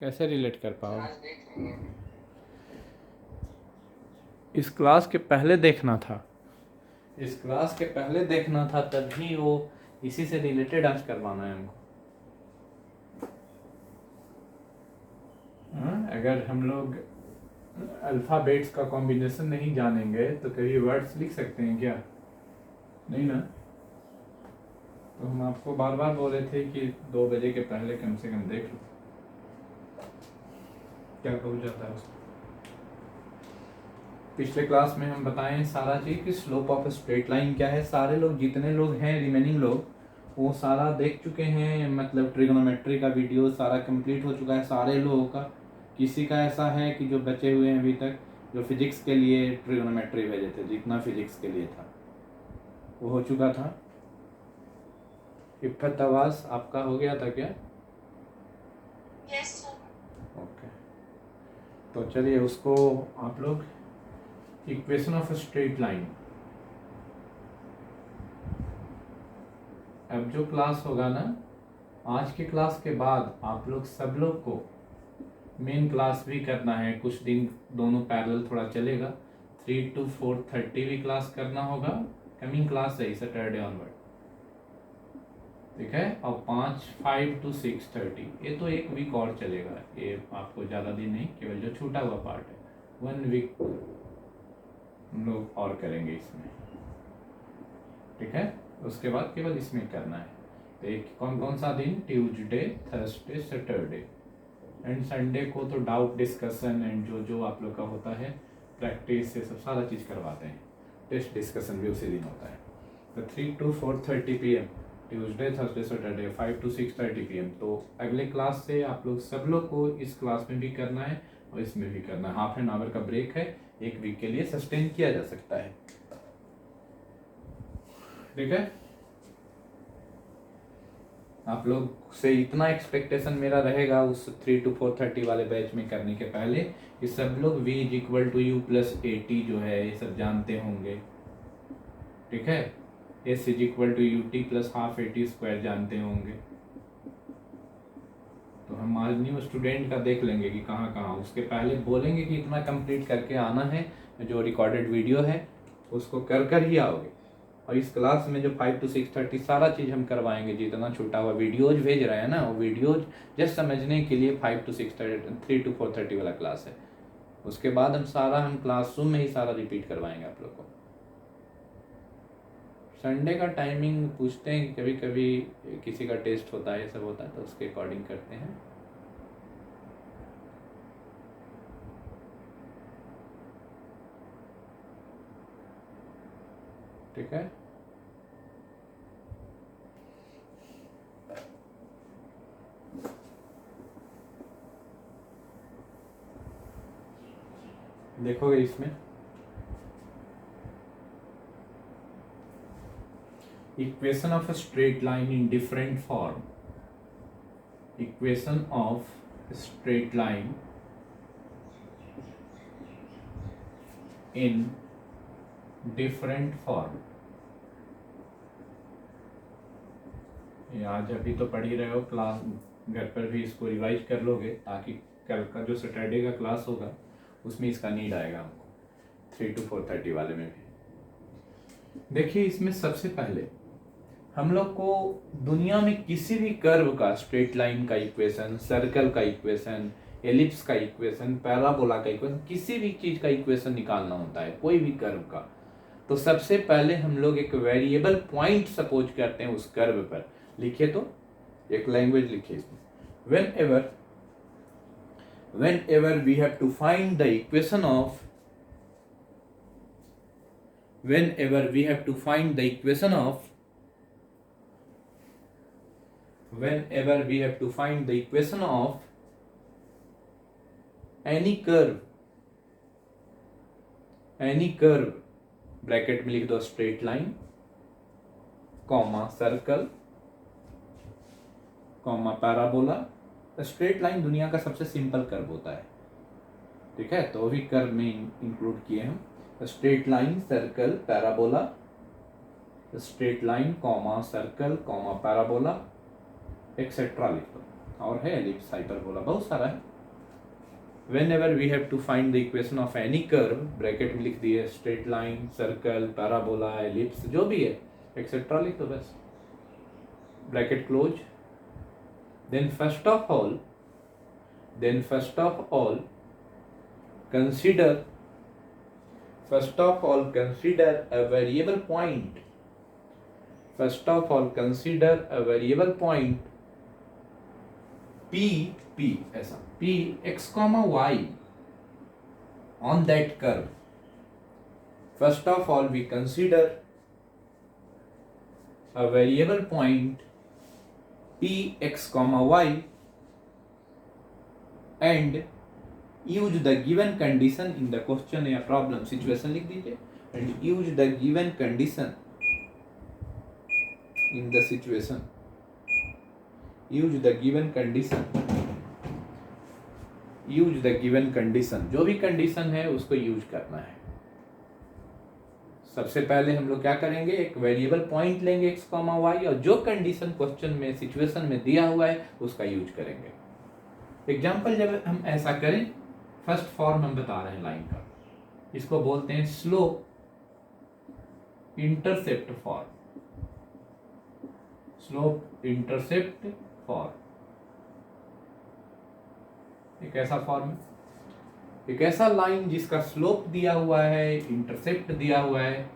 कैसे रिलेट कर पाओ? इस क्लास के पहले देखना था, इस क्लास के पहले देखना था, तभी वो इसी से रिलेटेड आज करवाना है हमको। अगर हम लोग अल्फ़ाबेट्स का कॉम्बिनेशन नहीं जानेंगे तो कभी वर्ड्स लिख सकते हैं क्या? नहीं ना। तो हम आपको बार बार बोल रहे थे कि 2 बजे के पहले कम से कम देख लो। क्या हो जाता है उसको? पिछले क्लास में हम बताएं सारा चीज़ कि स्लोप ऑफ स्ट्रेट लाइन क्या है। सारे लोग, जितने लोग हैं रिमेनिंग लोग, वो सारा देख चुके हैं। मतलब ट्रिग्नोमेट्री का वीडियो सारा कंप्लीट हो चुका है सारे लोगों का। किसी का ऐसा है कि जो बचे हुए हैं अभी तक, जो फिजिक्स के लिए ट्रिग्नोमेट्री भेजे थे, जितना फिजिक्स के लिए था वो हो चुका था। इफ़त आवाज़ आपका हो गया था क्या? Yes sir. ओके, तो चलिए उसको आप लोग इक्वेशन ऑफ स्ट्रेट लाइन। अब जो क्लास होगा ना, आज के क्लास के बाद आप लोग सब लोग को मेन क्लास भी करना है। कुछ दिन दोनों पैरेलल थोड़ा चलेगा। 3 to 4:30 भी क्लास करना होगा। कमिंग क्लास है सैटरडे ऑनवर्ड, ठीक है। और 5 to 6:30 ये तो एक वीक और चलेगा। ये आपको ज़्यादा दिन नहीं, केवल जो छूटा हुआ पार्ट है 1 वीक हम लोग और करेंगे इसमें, ठीक है। उसके बाद केवल इसमें करना है। तो एक कौन कौन सा दिन? Tuesday, Thursday, Saturday and Sunday को तो डाउट डिस्कशन एंड जो जो आप लोग का होता है प्रैक्टिस, ये सब सारा चीज़ करवाते हैं। टेस्ट डिस्कशन भी उसी दिन होता है। तो 3 to 4:30 PM Tuesday, Thursday, Saturday, 5 to 6:30 PM। तो अगले क्लास से आप लोग सब लोग को इस क्लास में भी करना है और इसमें भी करना है। हाफ एन आवर का ब्रेक है, एक वीक के लिए सस्टेन किया जा सकता है, ठीक है। आप लोग से इतना एक्सपेक्टेशन मेरा रहेगा उस 3 to 4:30 वाले बैच में करने के पहले कि सब लोग v = u+at जो है ये सब जानते होंगे, ठीक है। s = ut + ½ at² जानते होंगे। तो हम आज न्यू स्टूडेंट का देख लेंगे कि कहाँ कहाँ। उसके पहले बोलेंगे कि इतना कंप्लीट करके आना है, जो रिकॉर्डेड वीडियो है उसको कर ही आओगे। और इस क्लास में जो 5 to 6:30 सारा चीज़ हम करवाएंगे। जितना छूटा हुआ वीडियोज भेज रहे हैं ना, वो वीडियोज जस्ट समझने के लिए 5 to 6:30, 3 to 4:30 वाला क्लास है। उसके बाद हम क्लासरूम में ही सारा रिपीट करवाएंगे आप लोग को। संडे का टाइमिंग पूछते हैं कि कभी कभी किसी का टेस्ट होता है, ये सब होता है, तो उसके अकॉर्डिंग करते हैं। ठीक है, देखोगे इसमें equation of a straight line in different form. Equation of straight line in different form. ये आज अभी तो पढ़ ही रहे हो, क्लास घर पर भी इसको रिवाइज कर लोगे, ताकि कल का जो सैटरडे का क्लास होगा उसमें इसका नीड आएगा हमको 3 to 4:30 वाले में भी। देखिए इसमें सबसे पहले हम लोग को दुनिया में किसी भी कर्व का, स्ट्रेट लाइन का इक्वेशन, सर्कल का इक्वेशन, एलिप्स का इक्वेशन, पैराबोला का इक्वेशन, किसी भी चीज का इक्वेशन निकालना होता है, कोई भी कर्व का, तो सबसे पहले हम लोग एक वेरिएबल पॉइंट सपोज करते हैं उस कर्व पर। लिखिए, तो एक लैंग्वेज लिखिए इसमें। whenever we have to find the equation of whenever we have to find the equation of whenever we have to find the equation of any curve, bracket में लिख दो straight line, comma circle, comma parabola. Straight line दुनिया का सबसे simple curve होता है, ठीक है, तो भी कर्व में इंक्लूड किए हम। Straight line, circle, parabola, straight line, comma circle, comma parabola, etcetera लिख दो। और है एलिप्स, हाइपरबोला, बहुत सारा है। Whenever we have to find the equation of any curve, bracket में लिख दिए straight line, circle, parabola, ellipse, जो भी है एक्सेट्रा लिख दो बस, bracket close. then first of all consider a variable point, p ऐसा p x, y on that curve. First of all we consider a variable point p x, y and use the given condition in the question या problem situation लिख दीजिए, and use the given condition in the situation, use the given condition, जो भी condition है उसको use करना है। सबसे पहले हम लोग क्या करेंगे, एक वेरिएबल पॉइंट लेंगे x, y और जो कंडीशन क्वेश्चन में सिचुएशन में दिया हुआ है उसका यूज करेंगे। एग्जाम्पल जब हम ऐसा करें, फर्स्ट फॉर्म हम बता रहे हैं लाइन का, इसको बोलते हैं slope intercept form, slope intercept form. एक ऐसा फॉर्म है, एक ऐसा लाइन जिसका स्लोप दिया हुआ है, इंटरसेप्ट दिया हुआ है,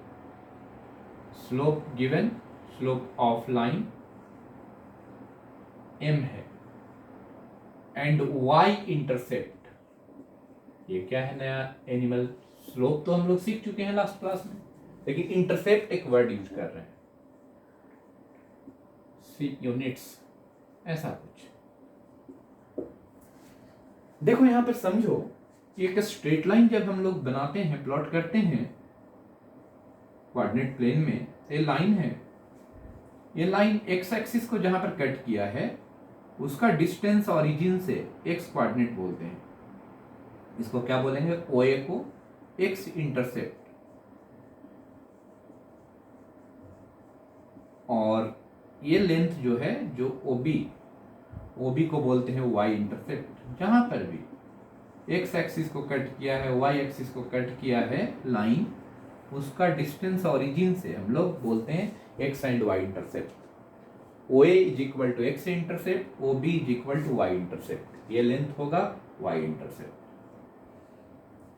slope given, slope of line m है, एंड y इंटरसेप्ट, ये क्या है नया एनिमल, स्लोप तो हम लोग सीख चुके हैं लास्ट क्लास में, लेकिन इंटरसेप्ट एक वर्ड यूज कर रहे हैं, सी यूनिट्स, ऐसा कुछ। देखो यहां पर समझो, एक स्ट्रेट लाइन जब हम लोग बनाते हैं, प्लॉट करते हैं कोऑर्डिनेट प्लेन में, ये लाइन है, ये लाइन एक्स एक्सिस को जहां पर कट किया है उसका डिस्टेंस ओरिजिन से एक्स कोऑर्डिनेट बोलते हैं, इसको क्या बोलेंगे, OA को एक्स इंटरसेप्ट, और ये लेंथ जो है, जो OB को बोलते हैं y इंटरसेप्ट। जहां पर भी एक्स एक्सिस को कट किया है, वाई एक्सिस को कट किया है लाइन, उसका डिस्टेंस ओरिजिन से हम लोग बोलते हैं X and Y intercept. OA is equal to X intercept, OB is equal to Y intercept, ये लेंथ होगा वाई इंटरसेप्ट।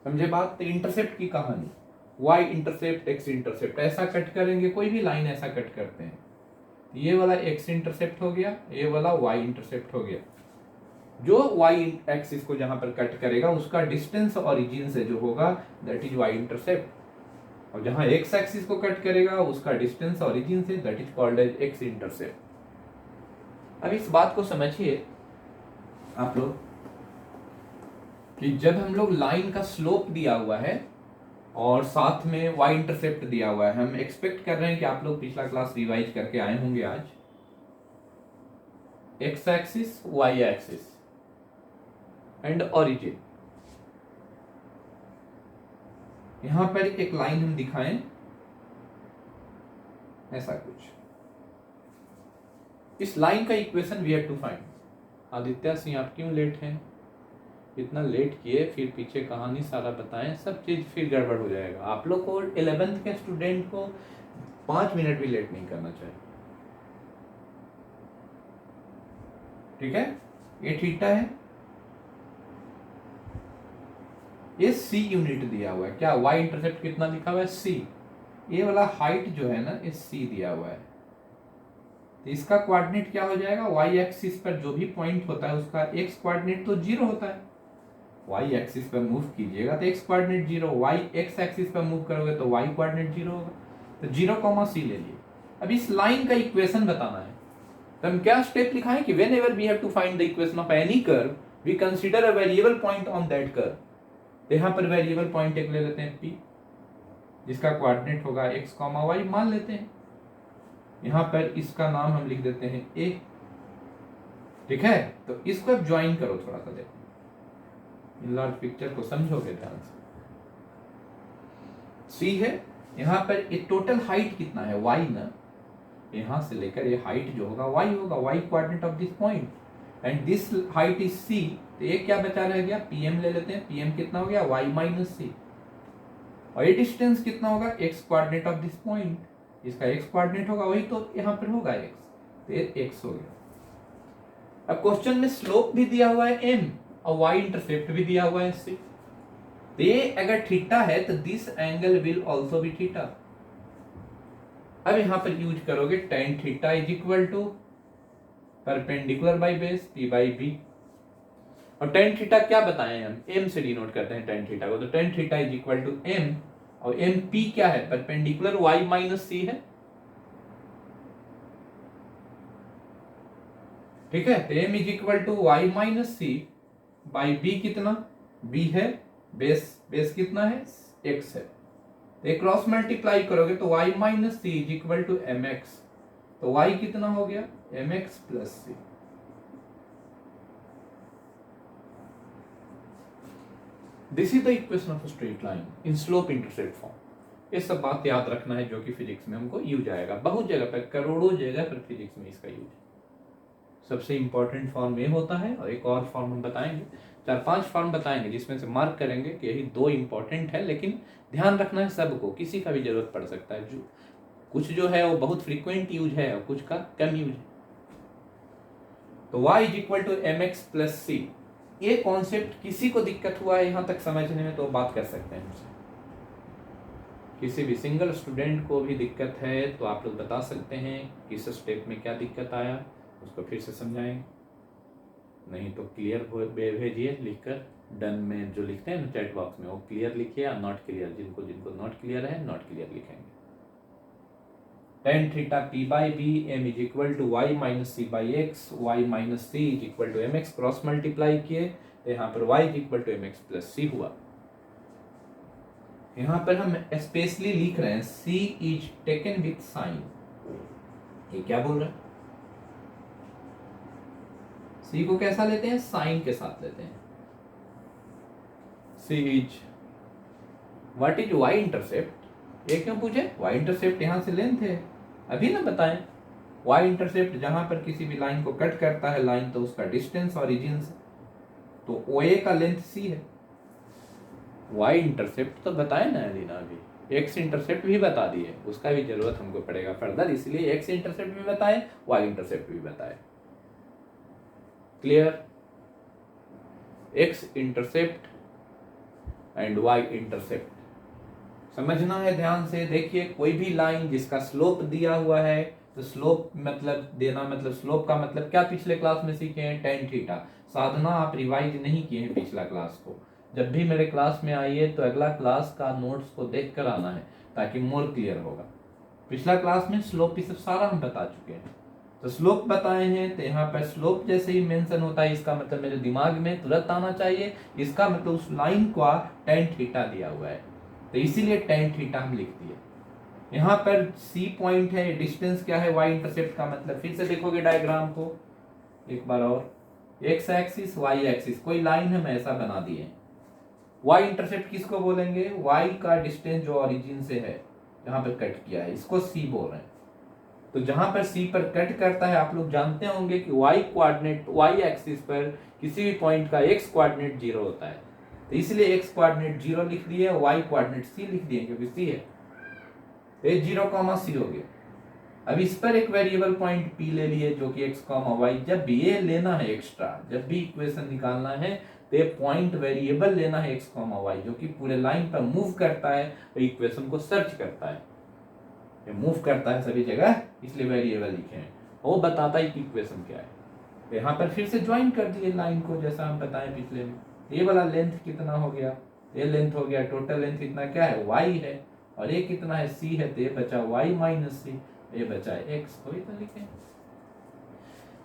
समझे बात? तो इंटरसेप्ट की कहानी, वाई इंटरसेप्ट, एक्स इंटरसेप्ट, ऐसा कट करेंगे, कोई भी लाइन ऐसा कट करते हैं, ये वाला एक्स इंटरसेप्ट हो गया, ये वाला वाई इंटरसेप्ट हो गया। जो y एक्सिस को जहां पर कट करेगा उसका डिस्टेंस ओरिजिन से जो होगा दैट इज y इंटरसेप्ट, और जहां x एक्सिस को कट करेगा उसका डिस्टेंस ओरिजिन से that is called as x intercept. अब इस बात को समझिए आप लोग कि जब हम लोग लाइन का स्लोप दिया हुआ है और साथ में y इंटरसेप्ट दिया हुआ है, हम एक्सपेक्ट कर रहे हैं कि आप लोग पिछला क्लास रिवाइज करके आए होंगे आज, x axis, y axis and origin. यहां पर एक लाइन हम दिखाएं, ऐसा कुछ, इस लाइन का equation we have to find. Aditya Singh, आप क्यों लेट हैं? इतना लेट किए, फिर पीछे कहानी सारा बताएं, सब चीज फिर गड़बड़ हो जाएगा। आप लोग को 11th के स्टूडेंट को 5 मिनट भी लेट नहीं करना चाहिए, ठीक है? ये थीटा है, ये c यूनिट दिया हुआ है, क्या y इंटरसेप्ट कितना लिखा हुआ है, c, ये वाला हाइट जो है ना, ये c दिया हुआ है, तो इसका कोऑर्डिनेट क्या हो जाएगा, y एक्सिस पर जो भी पॉइंट होता है उसका x कोऑर्डिनेट तो 0 होता है, y एक्सिस पर मूव कीजिएगा तो x coordinate 0, y x axis पर मूव करोगे तो y कोऑर्डिनेट 0 होगा, तो 0, c ले लिए। अब इस लाइन का इक्वेशन बताना है, तो हम क्या स्टेप लिखाएं कि whenever we have to find the equation of any curve, we consider a variable point on that curve। तो यहाँ पर वेरिएबल पॉइंट एक ले लेते हैं P, जिसका कोऑर्डिनेट होगा x, y मान लेते हैं, यहाँ पर इसका नाम हम लिख देते हैं A, ठीक है? तो इसको अब ज्वाइन करो, थोड़ा सा देखो, लार्ज पिक्चर को समझोगे ध्यान से। C है, यहाँ पर ये टोटल हाइट कितना है, y ना, यहाँ से लेकर ये हाइट जो होगा y होगा, y coordinate of this point, and this height is C, तो ये क्या बचा रह गया, पीएम ले लेते हैं, पीएम कितना हो गया y माइनस सी, और ये डिस्टेंस कितना होगा x coordinate of this point, इसका x कोऑर्डिनेट होगा वही तो यहाँ पर होगा x, तो ये x हो गया। अब क्वेश्चन में स्लोप भी दिया हुआ है m और y इंटरसेप्ट भी दिया हुआ है c, तो ये अगर थीटा है तो this angle will also be theta. अब यहां पर यूज करोगे tan theta is equal to perpendicular by base p by b, और tan थीटा क्या बताएं हम, m से डिनोट करते हैं tan थीटा को, तो tan theta is equal to m, और m p क्या है, परपेंडिकुलर y माइनस c है, ठीक है। तो m is equal to y minus C by b, कितना b है, बेस कितना है x है, तो एक क्रॉस मल्टीप्लाई करोगे तो y minus C is equal to M X, तो y कितना हो गया M x plus C. This is the equation of straight line in slope intercept form. ये सब बात याद रखना है जो कि फिजिक्स में हमको यूज आएगा, बहुत जगह पर, करोड़ों जगह पर फिजिक्स में इसका यूज। सबसे इंपॉर्टेंट फॉर्म ये होता है, और एक और फॉर्म हम बताएंगे, 4-5 फॉर्म बताएंगे जिसमें से मार्क करेंगे कि यही 2 इंपॉर्टेंट है, लेकिन ध्यान रखना है सबको, किसी का भी जरूरत पड़ सकता है, जो कुछ जो है वो बहुत फ्रीक्वेंट यूज है और कुछ का कम यूज है। तो y is equal to M x plus c, ये कॉन्सेप्ट किसी को दिक्कत हुआ है यहाँ तक समझने में तो बात कर सकते हैं हमसे, किसी भी सिंगल स्टूडेंट को भी दिक्कत है तो आप लोग बता सकते हैं किस स्टेप में क्या दिक्कत आया, उसको फिर से समझाएंगे, नहीं तो क्लियर भेजिए लिखकर, डन में जो लिखते हैं चैट बॉक्स में वो क्लियर लिखिए, या नॉट क्लियर, जिनको नॉट क्लियर है नॉट क्लियर लिखेंगे। tan theta p by b, m is equal to y minus C by x, y minus C is equal to M x, cross multiply किए तो यहाँ पर y is equal to M x plus c हुआ। यहाँ पर हम specially लिख रहे हैं c is taken with sign, ये क्या बोल रहा है, c को कैसा लेते हैं, साइन के साथ लेते हैं। c is what is y intercept, ये क्यों पूछे, y इंटरसेप्ट यहाँ से लेंथ है, अभी ना बताएं, y इंटरसेप्ट जहां पर किसी भी लाइन को कट करता है लाइन, तो उसका डिस्टेंस ओरिजिन से, तो OA का लेंथ c है। y इंटरसेप्ट तो बताए ना अलीना, अभी x इंटरसेप्ट भी बता दिए, उसका भी जरूरत हमको पड़ेगा फर्दर, इसलिए x इंटरसेप्ट भी बताए, y इंटरसेप्ट भी बताए। Clear, x intercept and y intercept समझना है ध्यान से। देखिए कोई भी लाइन जिसका स्लोप दिया हुआ है, तो स्लोप मतलब देना, मतलब स्लोप का मतलब क्या पिछले क्लास में सीखे हैं, tan थीटा। साधना आप रिवाइज नहीं किए हैं पिछला क्लास को, जब भी मेरे क्लास में आइए तो अगला क्लास का नोट्स को देख कर आना है ताकि मोर क्लियर होगा। पिछला क्लास में स्लोप ये सब सारा हम बता चुके हैं, तो स्लोप बताए हैं, तो यहाँ पर स्लोप जैसे ही मेंशन होता है इसका मतलब मेरे दिमाग में तुरंत आना चाहिए, इसका मतलब उस लाइन का tan थीटा दिया हुआ है, तो इसीलिए tan थीटा हम लिख दिए। यहाँ पर C पॉइंट है, डिस्टेंस क्या है y इंटरसेप्ट का मतलब, फिर से देखोगे डायग्राम को एक बार और, x एक्सिस y एक्सिस, कोई लाइन हम ऐसा बना दिए, y इंटरसेप्ट किसको बोलेंगे, y का डिस्टेंस जो ओरिजिन से है जहां पर कट किया है इसको C बोल रहे हैं। तो जहां पर C पर कट करता है, आप लोग जानते होंगे कि y कोऑर्डिनेट, y एक्सिस पर किसी भी पॉइंट का x कोऑर्डिनेट 0 होता है, तो इसलिए x कोऑर्डिनेट 0 लिख दिए, y कोऑर्डिनेट C लिख दिए क्योंकि C है, तो 0, C हो गया। अब इस पर एक वेरिएबल पॉइंट P ले लिए जो कि x, y, जब भी ये लेना है एक्स्ट्रा, जब भी इक्वेशन निकालना है तो ये पॉइंट वेरिएबल लेना है x, y, जो कि पूरे लाइन पर मूव करता है, तो इक्वेशन को सर्च करता है, ये मूव करता है सभी जगह, इसलिए वेरिएबल लिखे हैं, वो बताता है कि इक्वेशन क्या है। तो यहाँ पर फिर से ज्वाइन कर दिए लाइन को, जैसा हम बताएं पिछले में, ये वाला लेंथ कितना हो गया, ये लेंथ हो गया, टोटल लेंथ कितना क्या है y है, और ये कितना है c है, तो ये बचा y माइनस सी, ये बचा x, कोई तो लिखे।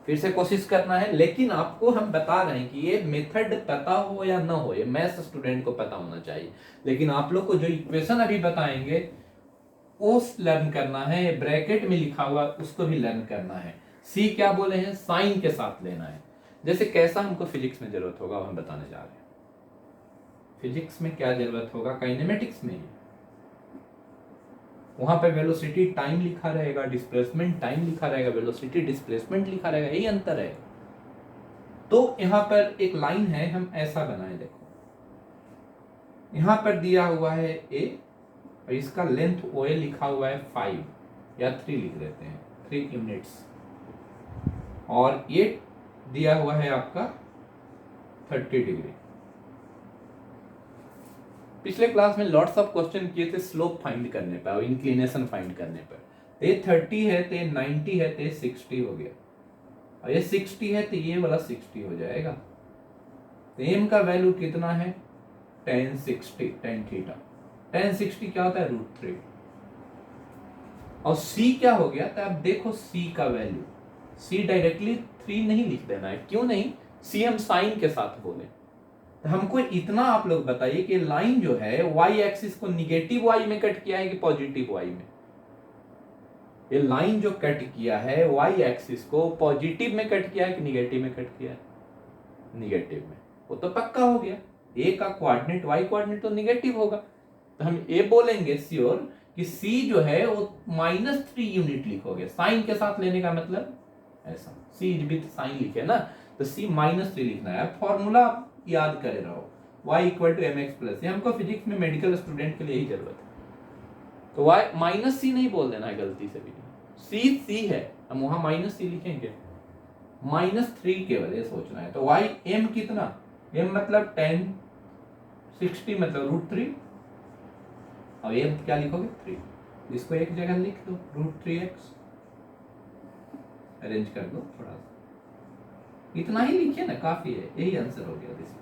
फिर से कोशिश करना है, लेकिन आपको हम बता रहे हैं कि ये मेथड पता हो या ना हो, ये मैथ्स स्टूडेंट को पता होना चाहिए, लेकिन आप लोग को जो इक्वेशन अभी बताएंगे वो लर्न करना है, ब्रैकेट में लिखा हुआ उसको भी लर्न करना है। सी क्या बोले हैं, साइन के साथ लेना है। जैसे कैसा हमको फिजिक्स में जरूरत होगा हम बताने जा रहे हैं। फिजिक्स में क्या जरूरत होगा, काइनेमेटिक्स में ही, वहां पे वेलोसिटी टाइम लिखा रहेगा, डिस्प्लेसमेंट टाइम लिखा रहेगा, वेलोसिटी डिस्प्लेसमेंट लिखा रहेगा, यही अंतर है। तो यहाँ पर एक लाइन है, हम ऐसा बनाए, देखो यहाँ पर दिया हुआ है a और इसका लेंथ OA लिखा हुआ है 5 या 3 लिख देते हैं, 3 यूनिट्स, और ये दिया हुआ है आपका 30 डिग्री। पिछले क्लास में लॉट्स ऑफ क्वेश्चन किए थे स्लोप फाइंड करने पर और इंक्लिनेशन फाइंड करने पर। तो ये 30 है, तो ये 90 है, तो ये 60 हो गया, और ये 60 है तो ये वाला 60 हो जाएगा। तो m का वैल्यू कितना है, tan 60, tan थीटा। tan 60 क्या होता है, √3। और c क्या हो गया, तो आप देखो c का वैल्यू, c डायरेक्टली 3 नहीं लिख देना है। क्यों नहीं, c हम साइन के साथ बोले। तो हमको इतना आप लोग बताइए कि लाइन जो है y एक्सिस को निगेटिव y में कट किया है कि पॉजिटिव y में। ये लाइन जो कट किया है y एक्सिस को पॉजिटिव में कट किया है कि निगेटिव में कट किया है, निगेटिव में। वो तो पक्का हो गया, a का कोऑर्डिनेट y कोऑर्डिनेट तो निगेटिव होगा। तो हम ये बोलेंगे श्योर कि c जो है वो -3 यूनिट लिखोगे, साइन के साथ लेने का मतलब ऐसा, c विद साइन लिखे ना, तो c -3 लिखना है। फॉर्मूला याद करे रहो, y = mx+। ये हमको फिजिक्स में मेडिकल स्टूडेंट के लिए ही जरूरत है। तो y -c नहीं बोल देना है गलती से भी, c है, हम वहां -c लिखेंगे, -3 केवल ये सोचना है। तो y m कितना, m मतलब tan 60 मतलब √3, और m क्या लिखोगे 3, इसको एक जगह लिख दो, √3x अरेंज कर दो थोड़ा सा, इतना ही लिखिए ना, काफी है, यही आंसर हो गया। दिस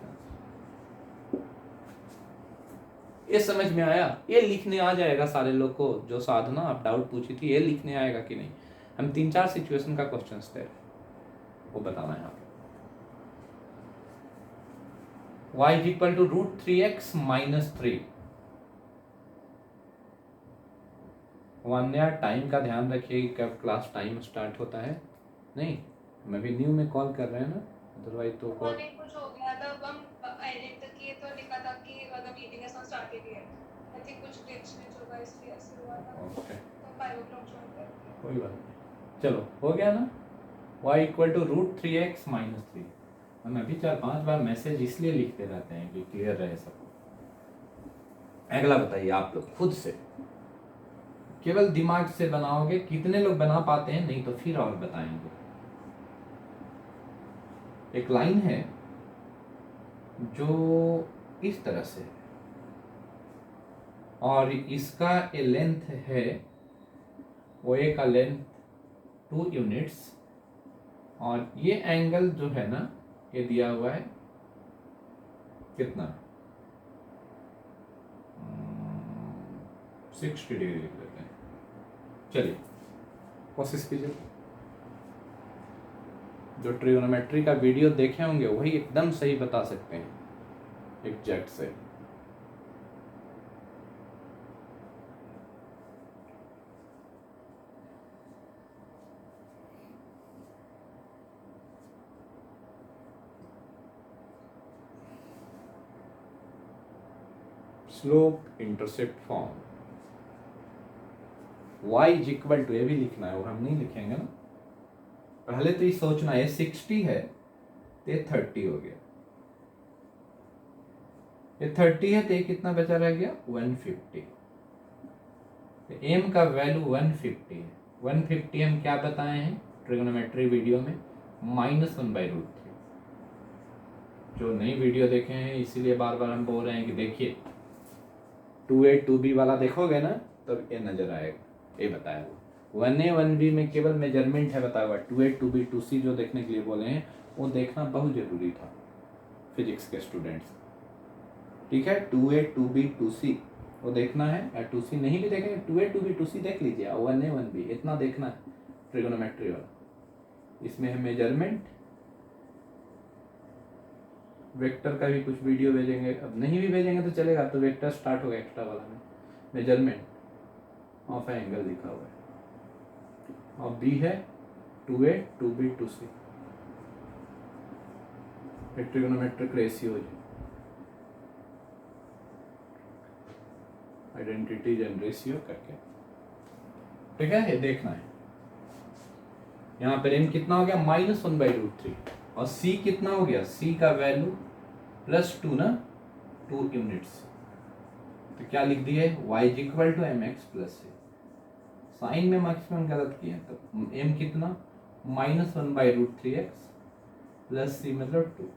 ये समझ में आया, ये लिखने आ जाएगा सारे लोग को। जो साधना आप डाउट पूछी थी, ये लिखने आएगा कि नहीं, हम 3-4 सिचुएशन का क्वेश्चंस थे, वो बताना है आपको। y = √3x - 3। वन्या टाइम का ध्यान रखिए कि कब क्लास टाइम स्टार्ट होता है। नहीं, मैं भी न्यू में कॉल कर रहे हैं ना, अदरवाइज तो कॉल कुछ हो गया था, हम एडिट तक किए तो लिखा था कि अगर मीटिंग है स्टार्ट ही है, आई थिंक कुछ ग्लिच होगा इसलिए ऐसे हुआ था। ओके, तो 5 o'clock ज्वाइन करते हैं। कोई बात नहीं, चलो हो गया ना। y = √3x - 3। हम अभी 4-5 बार मैसेज इसलिए लिखते रहते हैं कि क्लियर रहे सबको। अगला बताइए आप लोग खुद से, केवल दिमाग से बनाओगे, कितने लोग बना पाते हैं, नहीं तो फिर और बताएंगे। एक लाइन है जो इस तरह से है और इसका ए लेंथ है, वो ए का लेंथ 2 यूनिट्स, और ये एंगल जो है ना, ये दिया हुआ है कितना, 60 डिग्री लिख लेते हैं। चलिए कोशिश कीजिए, जो ट्रिग्नोमेट्री का वीडियो देखे होंगे वही एकदम सही बता सकते हैं एग्जैक्ट से। स्लोप इंटरसेप्ट फॉर्म, y = ये भी लिखना है, और हम नहीं लिखेंगे ना, पहले तो ये सोचना है 60 है तो ये 30 हो गया, ये 30 है तो ये कितना बचा रह गया 150। तो m का वैल्यू 150 है। 150 हम क्या बताए हैं ट्रिग्नोमेट्री वीडियो में, -1/√3। जो नई वीडियो देखे हैं इसीलिए बार बार हम बोल रहे हैं कि देखिए 2a 2b वाला देखोगे ना तब ये नजर आएगा, ये बताया हुआ। 1a 1b में केवल मेजरमेंट है बताया हुआ, 2a 2b 2c जो देखने के लिए बोले हैं वो देखना बहुत जरूरी था फिजिक्स के स्टूडेंट्स। ठीक है, 2a 2b 2c वो देखना है, या 2c नहीं भी देखेंगे 2a 2b 2c देख लीजिए, 1a 1b इतना देखना है ट्रिगोनोमेट्री वाला। इसमें है मेजरमेंट, वेक्टर का भी कुछ वीडियो भेजेंगे, अब नहीं भी भेजेंगे तो चलेगा, तो वेक्टर स्टार्ट होगा एक्स्ट्रा वाला में। मेजरमेंट ऑफ एंगल लिखा हुआ है, और बी है 2a 2b 2c trigonometric ratios, identities and ratio करके। ठीक है, ये देखना है। यहाँ पर m कितना हो गया -1/√3, और c कितना हो गया, c का वैल्यू +2 ना, 2 यूनिट्स। तो क्या लिख दिए, y is equal to M x plus c। Sign में मैक्सिमम गलत किए, तो m कितना -1/√3x प्लस c मतलब 2।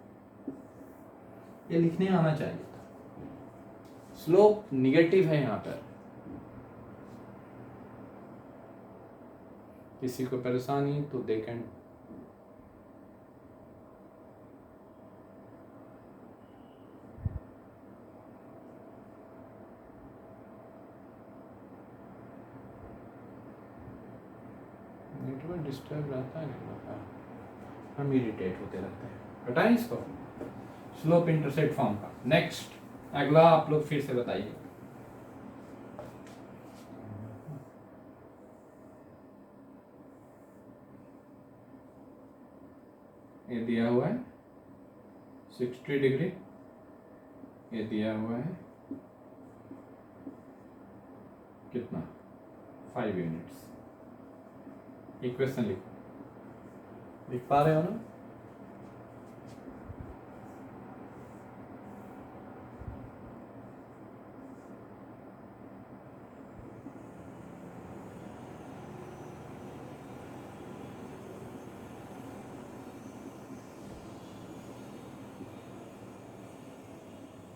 ये लिखने आना चाहिए था। स्लोप निगेटिव है यहाँ पर, किसी को परेशानी तो दे कैन नेटवर्क डिस्टर्ब रहता है, नहीं रहता है, हम इरिटेट होते रहते हैं। हटाएं इसको, स्लोप इंटरसेप्ट फॉर्म का। नेक्स्ट अगला आप लोग फिर से बताइए। ये दिया हुआ है 60 डिग्री, ये दिया हुआ है कितना 5 यूनिट्स। इक्वेशन लिखो, लिख पा रहे हो ना?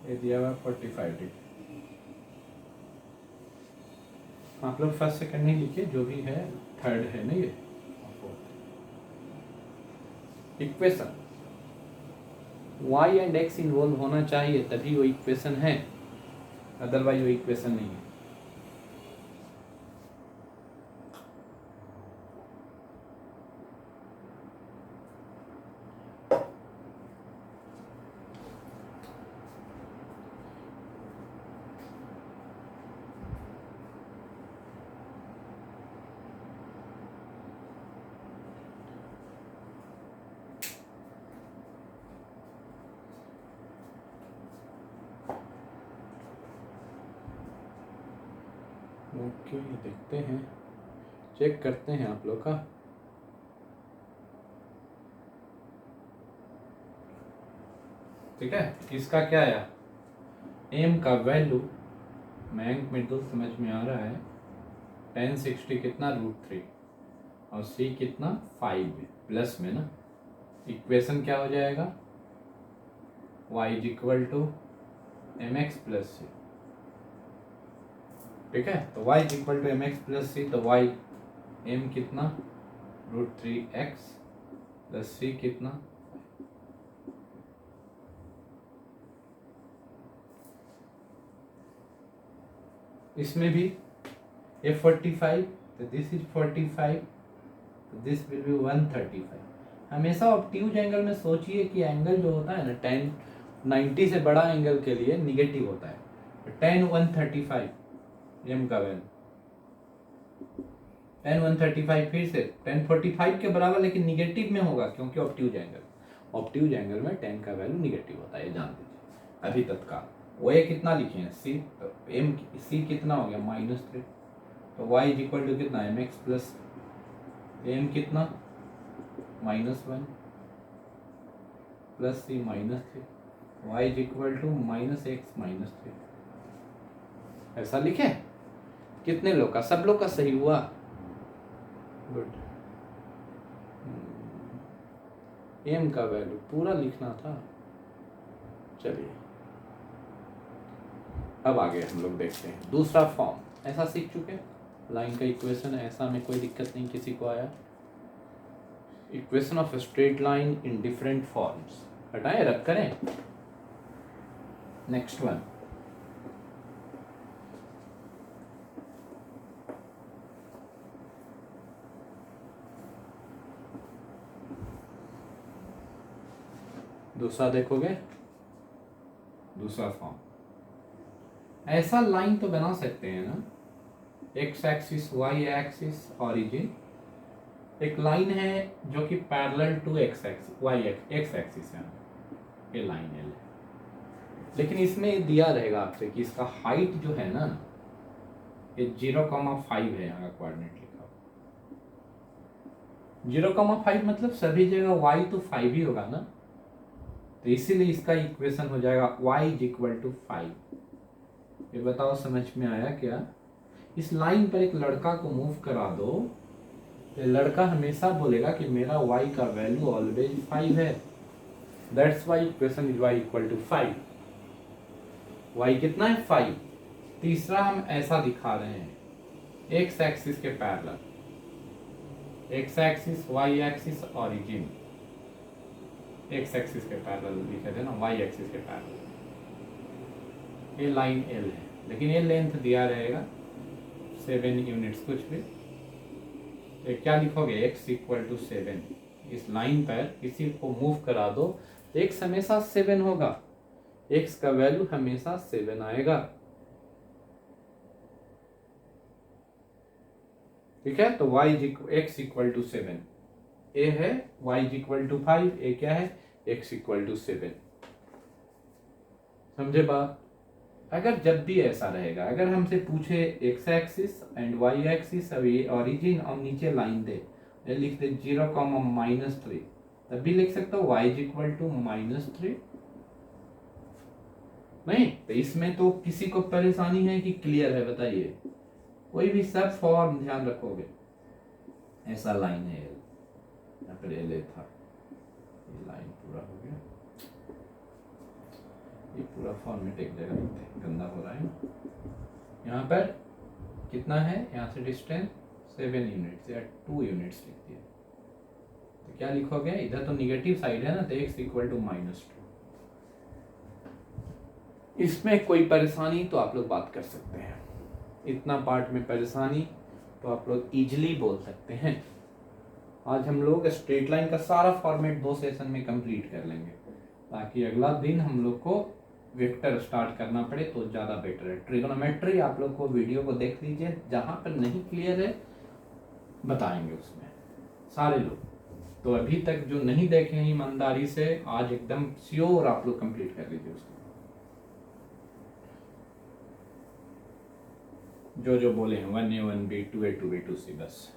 ये दिया हुआ 45 डिग्री। आप लोग फर्स्ट सेकंड नहीं लिखे, जो भी है थर्ड है ना ये। Equation y and x involve होना चाहिए तभी वो इक्वेशन है, अदरवाइज वो इक्वेशन नहीं है। ओके, देखते हैं, चेक करते हैं आप लोग का। ठीक है, इसका क्या आया, m का वैल्यू मैंक में तो समझ में आ रहा है 1060 कितना √3 और c कितना 5 प्लस में ना। इक्वेशन क्या हो जाएगा, y is equal to M x plus c. ठीक है, तो y is equal to M x plus c, तो y m कितना √3x प्लस c कितना, इसमें भी ये 45, तो दिस इज 45, तो दिस विल बी 135। हमेशा ऑब्ट्यूज एंगल में सोचिए कि एंगल जो होता है ना 10 90 से बड़ा एंगल के लिए निगेटिव होता है। 10 135 m का वैल्यू 10 135, फिर से 10 45 के बराबर, लेकिन निगेटिव में होगा क्योंकि ऑब्ट्यूज एंगल में 10 का वैल्यू निगेटिव होता है, ये जान लीजिए अभी तत्काल। वो ये कितना लिखे हैं c, तो m c कितना हो गया -3, तो y इज इक्वल टू कितना एम एक्स प्लस m कितना -1 plus c -3, y is equal to -x -3। ऐसा लिखे, कितने लोग का, सब लोग का सही हुआ, गुड। m का वैल्यू पूरा लिखना था। चलिए अब आगे हम लोग देखते हैं दूसरा फॉर्म। ऐसा सीख चुके, लाइन का इक्वेशन है, ऐसा में कोई दिक्कत नहीं किसी को आया। Equation of straight line in different forms, हटाएं रख करें। नेक्स्ट वन, दूसरा देखोगे, दूसरा फॉर्म। ऐसा लाइन तो बना सकते हैं ना, X axis Y axis origin, एक लाइन है जो कि parallel to X axis Y X axis है, ये लाइन है। लेकिन इसमें दिया रहेगा आपसे कि इसका हाइट जो है ना, ये 0,5 है, यहाँ का कोऑर्डिनेट लिखा 0,5 मतलब सभी जगह y तो 5 ही होगा ना, तो इसीलिए इसका इक्वेशन हो जाएगा y इज इक्वल टू 5। ये बताओ समझ में आया क्या? इस लाइन पर एक लड़का को मूव करा दो, तो लड़का हमेशा बोलेगा कि मेरा y का वैल्यू ऑलवेज 5 है। That's why equation is y equal to 5। y कितना है? 5। तीसरा हम ऐसा दिखा रहे हैं, x एक्सिस के parallel, x axis y axis origin, x axis के पैरेलल लिखे थे ना, y एक्सिस के पैरेलल। ये लाइन L है, लेकिन ये लेंथ दिया रहेगा 7 यूनिट्स कुछ भी। तो क्या लिखोगे? x equal to 7। इस लाइन पर किसी को मूव करा दो तो x हमेशा 7 होगा, x का वैल्यू हमेशा 7 आएगा। ठीक है, तो x इक्वल टू 7, a है y इक्वल टू 5, a क्या है? x equal to 7। समझे बात? अगर जब भी ऐसा रहेगा, अगर हमसे पूछे x axis and y axis, अभी ऑरिजिन और नीचे लाइन दे, लिख दे 0,-3, तब भी लिख सकता हूँ y इक्वल टू -3। नहीं तो इसमें तो किसी को परेशानी है कि क्लियर है? बताइए, कोई भी सब फॉर्म ध्यान रखोगे। ऐसा लाइन है यहाँ पर L था, ये लाइन पूरा हो गया, ये पूरा फॉर्मेट एक जगह लिखते हैं, गंदा हो रहा है। यहाँ पर कितना है? यहाँ से डिस्टेंस 7 यूनिट्स या 2 यूनिट्स लिख दिया, तो क्या लिखोगे? इधर तो निगेटिव साइड है ना, तो x इक्वल टू -2। इसमें कोई परेशानी तो आप लोग बात कर सकते हैं, इतना पार्ट में परेशानी तो आप लोग इजीली बोल सकते हैं। आज हम लोग स्ट्रेट लाइन का सारा फॉर्मेट 2 सेशन में कंप्लीट कर लेंगे, ताकि अगला दिन हम लोग को वेक्टर स्टार्ट करना पड़े तो ज़्यादा बेटर है। ट्रिगोनोमेट्री आप लोग को वीडियो को देख लीजिए, जहाँ पर नहीं क्लियर है बताएंगे उसमें सारे लोग। तो अभी तक जो नहीं देखे हैं ईमानदारी से, आज एकदम श्योर आप लोग कंप्लीट कर लीजिए उसको, जो बोले हैं 1A 1B 2A 2B 2C बस।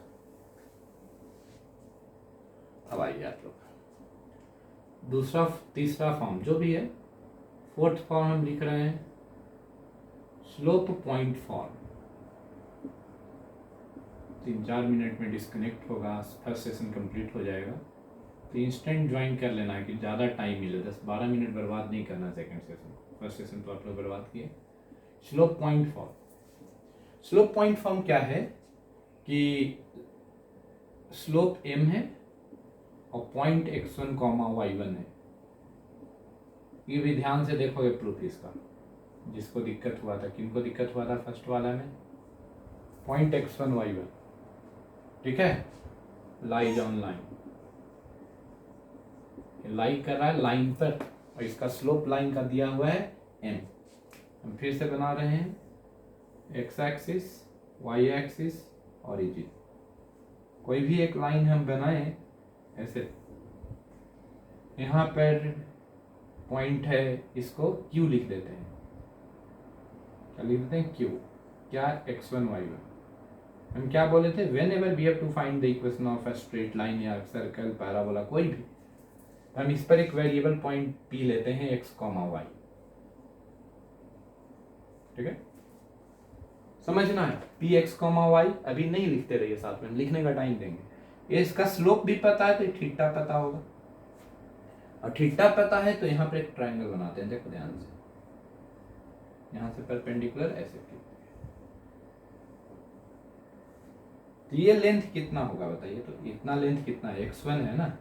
अब आइए आप लोग दूसरा तीसरा फॉर्म जो भी है, फोर्थ फॉर्म हम लिख रहे हैं स्लोप पॉइंट फॉर्म। 3-4 मिनट में डिस्कनेक्ट होगा, फर्स्ट सेशन कंप्लीट हो जाएगा, तो इंस्टेंट ज्वाइन कर लेना है कि ज़्यादा टाइम मिले, 10-12 मिनट बर्बाद नहीं करना सेकंड सेशन। फर्स्ट सेशन तो आप लोग बर्बाद किए। Slope point form, slope point form क्या है कि स्लोप m है और पॉइंट x1, y1 है। ये भी ध्यान से देखोगे प्रूफ इसका, जिसको दिक्कत हुआ था, किनको दिक्कत हुआ था फर्स्ट वाला में, पॉइंट x1 y1, ठीक है, लाइज ऑन लाइन, लाई कर रहा है लाइन पर, और इसका स्लोप लाइन का दिया हुआ है m। हम फिर से बना रहे हैं x axis, y axis, origin. कोई भी एक लाइन हम बनाए ऐसे, यहाँ पर पॉइंट है, इसको Q लिख देते हैं। क्या लिख देते हैं? Q। क्या? x1 y1। हम क्या बोले थे? Whenever we have to find the equation of a straight line या सर्कल, पैराबोला, कोई भी, हम इस पर एक वेरिएबल पॉइंट P लेते हैं x, y। ठीक है, समझना है। पी एक्स y अभी नहीं लिखते रहिए, साथ में लिखने का टाइम देंगे। ये इसका स्लोप भी पता है तो थीटा पता होगा, और थीटा पता है तो यहाँ पर एक ट्रायंगल बनाते हैं, देखो ध्यान से, यहाँ से परपेंडिकुलर ऐसे खींचते हैं। तो ये लेंथ कितना होगा बताइए? तो इतना लेंथ कितना है? x1 है ना,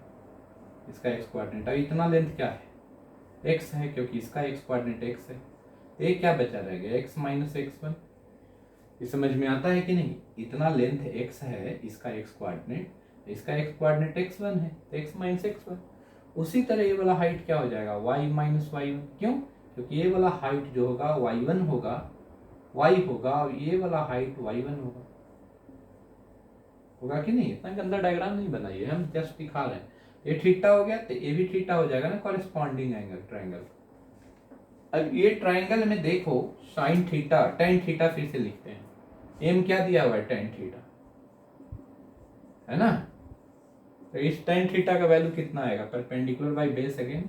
इसका x कोऑर्डिनेट। अब इतना लेंथ क्या है? x है, क्योंकि इसका x कोऑर्डिनेट x है। तो ये क्या बचा रहेगा? x minus x1। ये समझ में आता है कि नहीं? इतना लेंथ x है, इसका x कोऑर्डिनेट, इसका x कोऑर्डिनेट x1 है, तो x माइनस x1। उसी तरह ये वाला हाइट क्या हो जाएगा? y minus y1। क्यों? क्योंकि ये वाला हाइट जो होगा y1 होगा, y होगा, और ये वाला हाइट y1 होगा कि नहीं? इतना गंदा डायग्राम नहीं बनाइए, हम जस्ट दिखा रहे हैं। ये थीटा हो गया तो ये भी थीटा हो जाएगा ना, कॉरेस्पॉन्डिंग एंगल ट्रायंगल। अब ये ट्रायंगल में देखो, साइन थीटा, टेन थीटा फिर से लिखते हैं। एम क्या दिया हुआ है? टेन थीटा, है ना। तो इस tan थीटा का वैल्यू कितना आएगा, perpendicular by base again,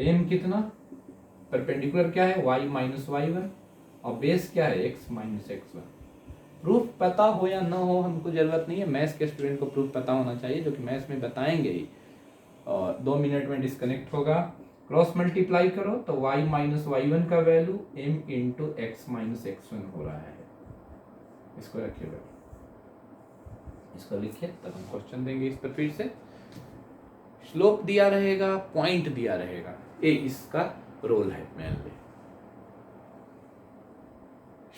m कितना, परपेंडिकुलर क्या है y माइनस y1 और बेस क्या है x माइनस x1। प्रूफ पता हो या ना हो हमको जरूरत नहीं है, मैथ्स के स्टूडेंट को प्रूफ पता होना चाहिए, जो कि मैथ्स में बताएंगे ही। और 2 मिनट में डिस्कनेक्ट होगा। क्रॉस मल्टीप्लाई करो तो y माइनस y1 का value m into x minus x1 हो रहा है। इसको रखिए बेटा, इसको लिखिए, तब हम क्वेश्चन देंगे इस पर फिर से। स्लोप दिया रहेगा, पॉइंट दिया रहेगा, ये इसका रोल है मेनली।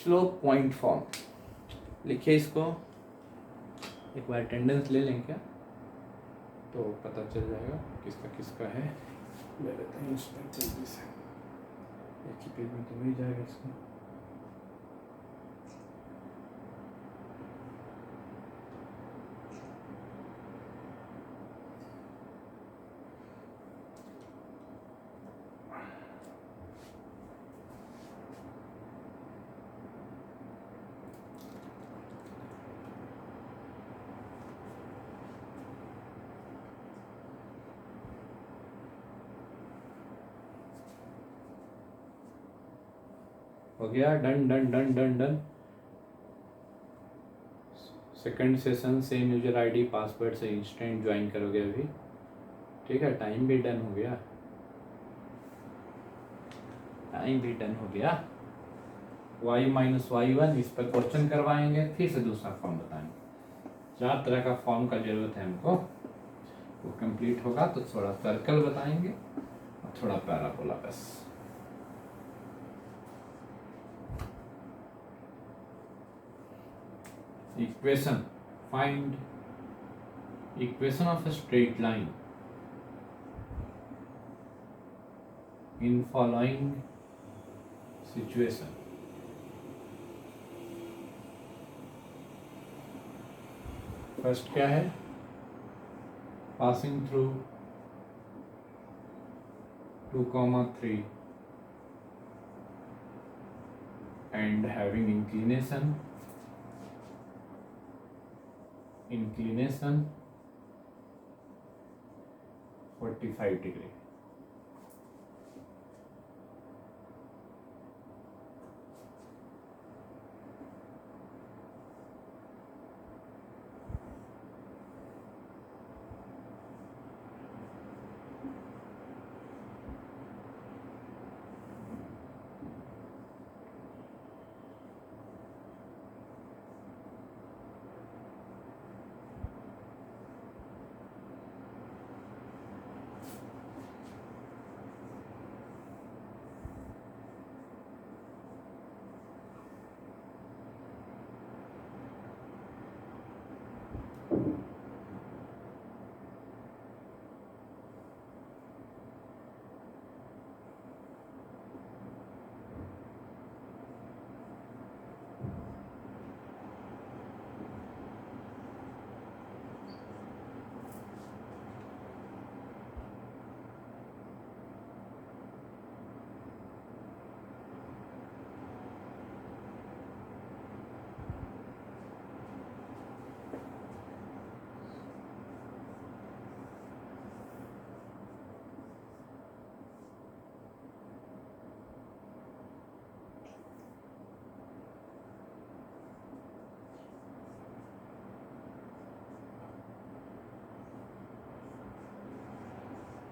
स्लोप पॉइंट फॉर्म लिखिए इसको, एक बार अटेंडेंस ले लें क्या, तो पता चल जाएगा किसका किसका है। ले लेते हैं उसमें जल्दी से, एक ही पेज में तो नहीं जाएगा इसको। हो गया, done done done done done. Second session same user ID password से इंस्टेंट ज्वाइन करोगे अभी, ठीक है। टाइम भी डन हो गया, टाइम भी डन हो गया। y माइनस y1 इस पर क्वेश्चन करवाएंगे, फिर से दूसरा फॉर्म बताएंगे। 4 तरह का फॉर्म का जरूरत है हमको, वो कंप्लीट होगा तो थोड़ा सर्कल बताएंगे और थोड़ा पैराबोला, बस। Equation, find equation of a straight line in following situation. First क्या है, passing through 2,3 and having inclination 45 degree.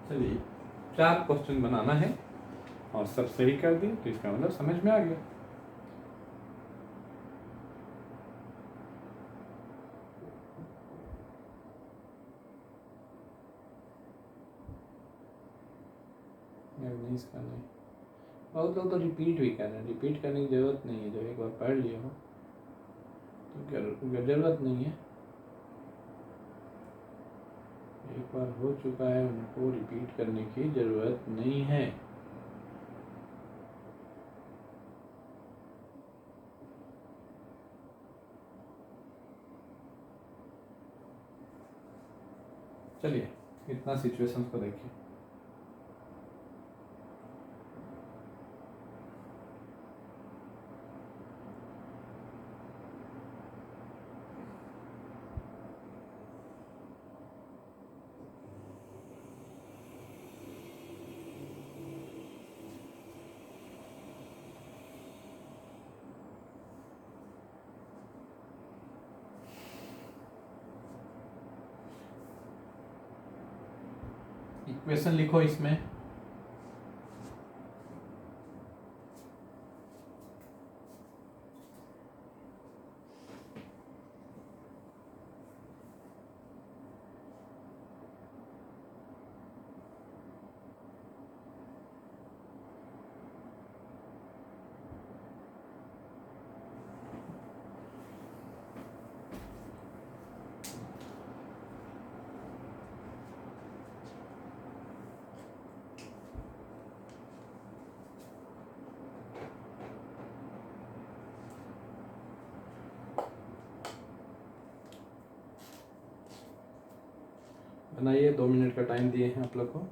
चलिए 4 क्वेश्चन बनाना है और सब सही कर दिए तो इसका मतलब समझ में आ गया। नहीं, इसका नहीं, बहुत लोग तो रिपीट भी कर रहे हैं। रिपीट करने की जरूरत नहीं है, जब एक बार पढ़ लिया हो तो जरूरत नहीं है। एक बार हो चुका है, उनको रिपीट करने की जरूरत नहीं है। चलिए इतना सिचुएशंस को देखिए। इक्वेशन लिखो इसमें। बनाइए, 2 मिनट का टाइम दिए हैं आप लोग को।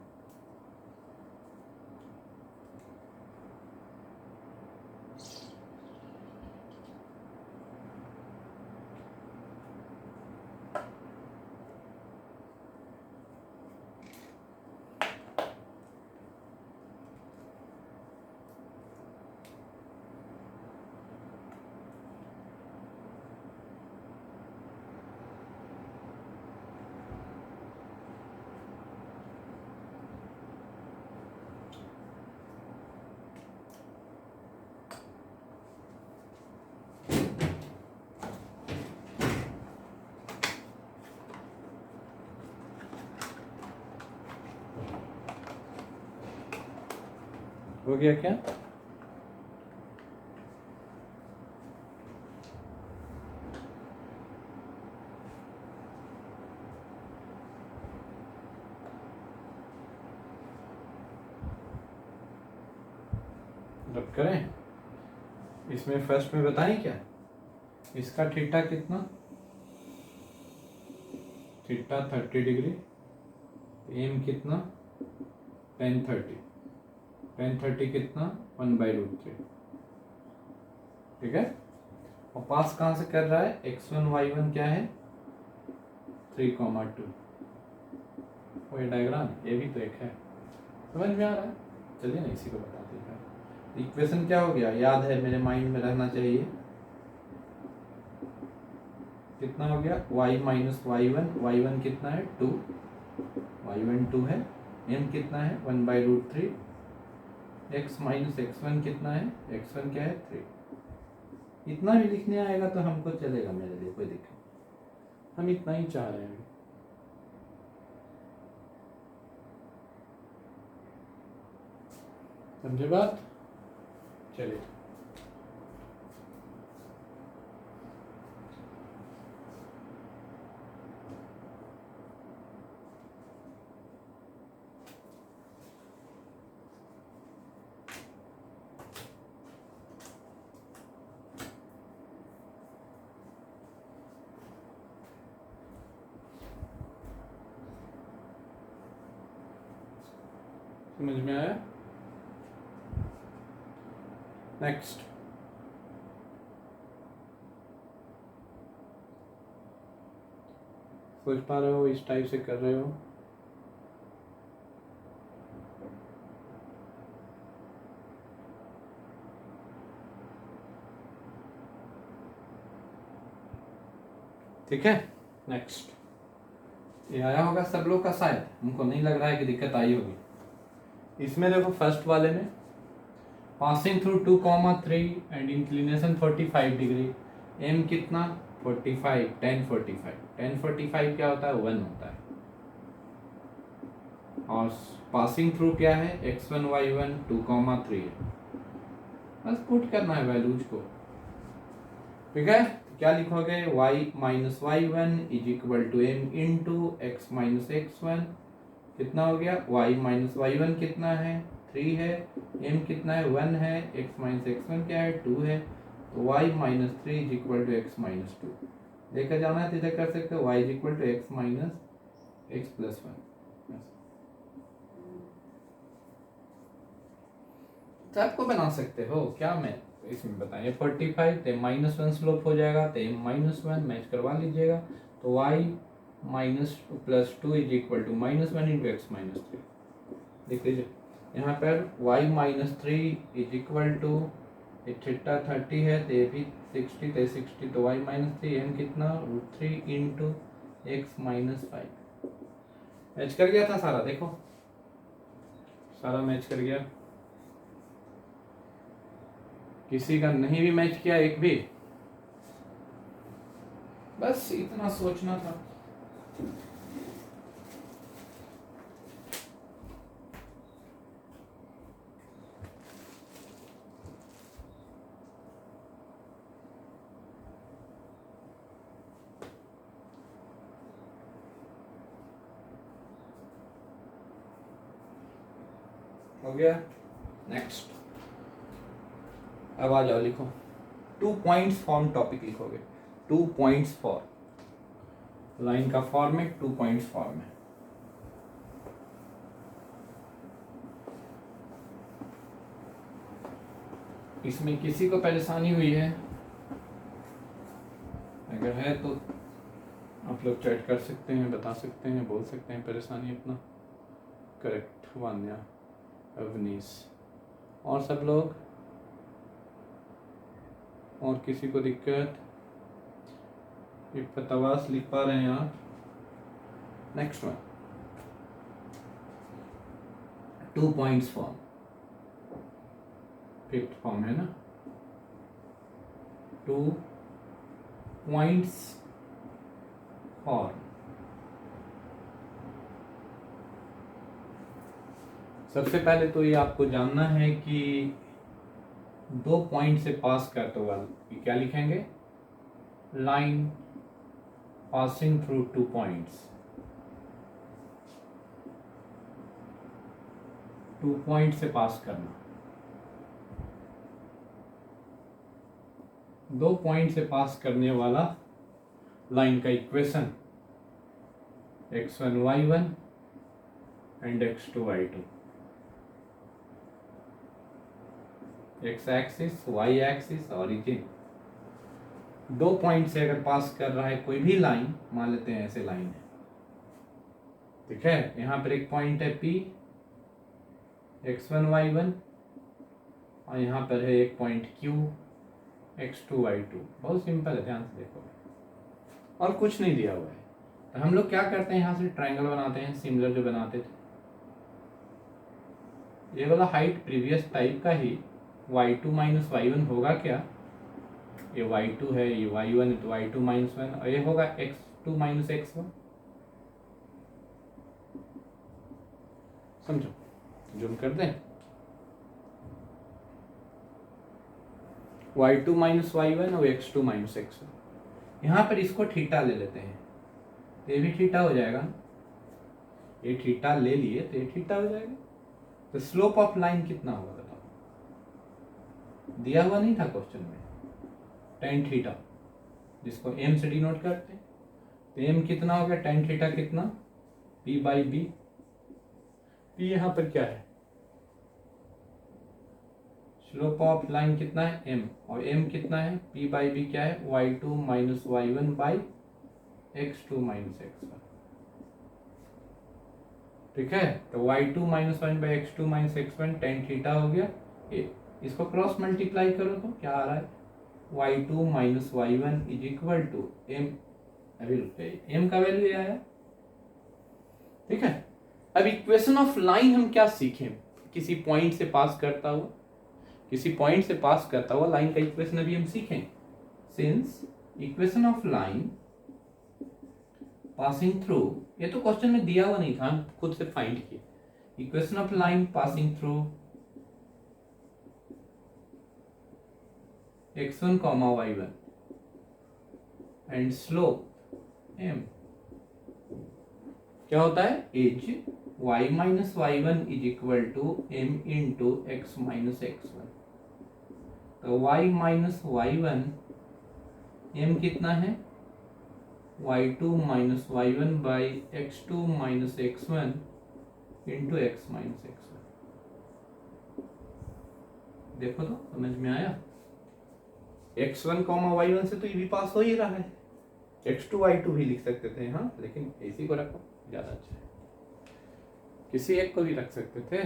हो गया क्या? रब करें। इसमें फर्स्ट में बताएं क्या, इसका थीटा कितना, थीटा 30 डिग्री, एम कितना, tan 30 कितना 1/√3। ठीक है, और पास कहाँ से कर रहा है, x1 y1 क्या है 3,2। वो ये डायग्राम ये भी तो एक है, समझ में आ रहा है? चलिए ना इसी को बताते हैं। इक्वेशन क्या हो गया, याद है, मेरे माइंड में रहना चाहिए। कितना हो गया, y माइनस y1 कितना है 2, y1 2 है, m कितना है 1/√3, x माइनस x1 कितना है, x1 क्या है 3। इतना भी लिखने आएगा तो हमको चलेगा, मेरे लिए कोई दिक्कत, हम इतना ही चाह रहे हैं। समझे बात? चलिए, समझ में आया? नेक्स्ट, सोच पा रहे हो, इस टाइप से कर रहे हो? ठीक है, नेक्स्ट, ये आया होगा सब लोग का शायद, हमको नहीं लग रहा है कि दिक्कत आई होगी। इसमें देखो फर्स्ट वाले में passing through 2,3 and inclination 45 degree, m कितना 45, tan 45 क्या होता है 1 होता है, और पासिंग थ्रू क्या है x1 y1 2,3 है, बस पुट करना है वैल्यूज को। ठीक है, तो क्या लिखोगे, y minus y1 is equal to m into x minus x1, कितना हो गया, y माइनस y1 कितना है 3 है, m कितना है 1 है, x माइनस x1 क्या है 2 है, तो y minus 3 is equal to x minus 2। लेकर जाना है तो इधर कर सकते हो, y is equal to x minus x plus 1। आपको बना सकते हो क्या, मैं इसमें बताएं 45 तो -1 स्लोप हो जाएगा, तो m-1 मैच करवा लीजिएगा, तो y minus plus 2 is equal to -1 into x minus 3। देख लीजिए यहाँ पर y minus 3 is equal to theta 30 है, तो ये भी 60 तो 60, तो y माइनस 3 m कितना √3 इंटू एक्स माइनस 5। मैच कर गया था सारा, देखो सारा मैच कर गया? किसी का नहीं भी मैच किया, एक भी? बस इतना सोचना था। हो गया? नेक्स्ट। अब आ जाओ, लिखो 2 पॉइंट्स फॉर्म टॉपिक लिखोगे। 2 पॉइंट्स फॉर, लाइन का फॉर्मेट 2 पॉइंट्स फॉर्म है। इसमें किसी को परेशानी हुई है? अगर है तो आप लोग चैट कर सकते हैं, बता सकते हैं, बोल सकते हैं परेशानी अपना। करेक्ट, वान्या, अवनीश, और सब लोग? और किसी को दिक्कत? एक पतावास लिख पा रहे हैं आप? Next one, 2 points form, 5th form है ना। 2 पॉइंट्स फॉर्म। सबसे पहले तो ये आपको जानना है कि 2 पॉइंट से पास करते हुआ क्या लिखेंगे? Line passing through 2 points. 2 point से पास करना, 2 पॉइंट से पास करने वाला लाइन का equation x1 y1 and x2 y2। x axis, y axis, origin. 2 point से अगर पास कर रहा है कोई भी लाइन, मान लेते हैं ऐसे लाइन है, ठीक है। यहाँ पर एक पॉइंट है P, x1 y1, और यहाँ पर है एक पॉइंट Q, x2 y2। बहुत सिंपल है, ध्यान से देखो, और कुछ नहीं दिया हुआ है। तो हम लोग क्या करते हैं, यहाँ से ट्रायंगल बनाते हैं, सिमिलर जो बनाते थे। ये वाला हाइट प्रीवियस टाइप का ही y2 माइनस y1 होगा क्या? ये y2 है, ये y1 है, तो y2 माइनस 1, और ये होगा x2 माइनस x1। समझो, जूम कर दें। y2 माइनस y1 और x2 माइनस x1। यहाँ पर इसको थीटा ले लेते हैं, तो ये भी थीटा हो जाएगा। ये थीटा ले लिए तो ये थीटा हो जाएगा। तो स्लोप ऑफ लाइन कितना होगा बताओ? दिया हुआ नहीं था क्वेश्चन में, tan थीटा, जिसको m से डिनोट करते हैं। तो m कितना हो गया? tan थीटा कितना? p by b. p यहाँ पर क्या है? स्लोप ऑफ लाइन कितना है? m, और m कितना है? p बाई बी क्या है? y2 minus y1 by x2 minus x1। ठीक है, तो y2 minus 1 by x2 minus x1 tan theta हो गया। इसको क्रॉस मल्टीप्लाई करो तो क्या आ रहा है? y2 minus y1 is equal to m, अभी m का वैल्यू ये आया। ठीक है, अब इक्वेशन ऑफ लाइन हम क्या सीखें? किसी पॉइंट से पास करता हुआ, किसी पॉइंट से पास करता हुआ लाइन का इक्वेशन अभी हम सीखें। Since equation of line passing through, ये तो क्वेश्चन में दिया हुआ नहीं था, हम खुद से फाइंड किए। Equation of line passing through x1 comma y1 and slope m क्या होता है? Is y minus y1 is equal to m into x minus x1। तो y माइनस y1 m कितना है? y2 minus y1 by x2 minus x1 into x minus x1। देखो तो समझ में आया? x1 कॉमा y1 से तो ये भी पास हो ही रहा है। x2 y2 भी लिख सकते थे, हाँ, लेकिन इसी को रखो ज्यादा अच्छा है। किसी एक को भी रख सकते थे।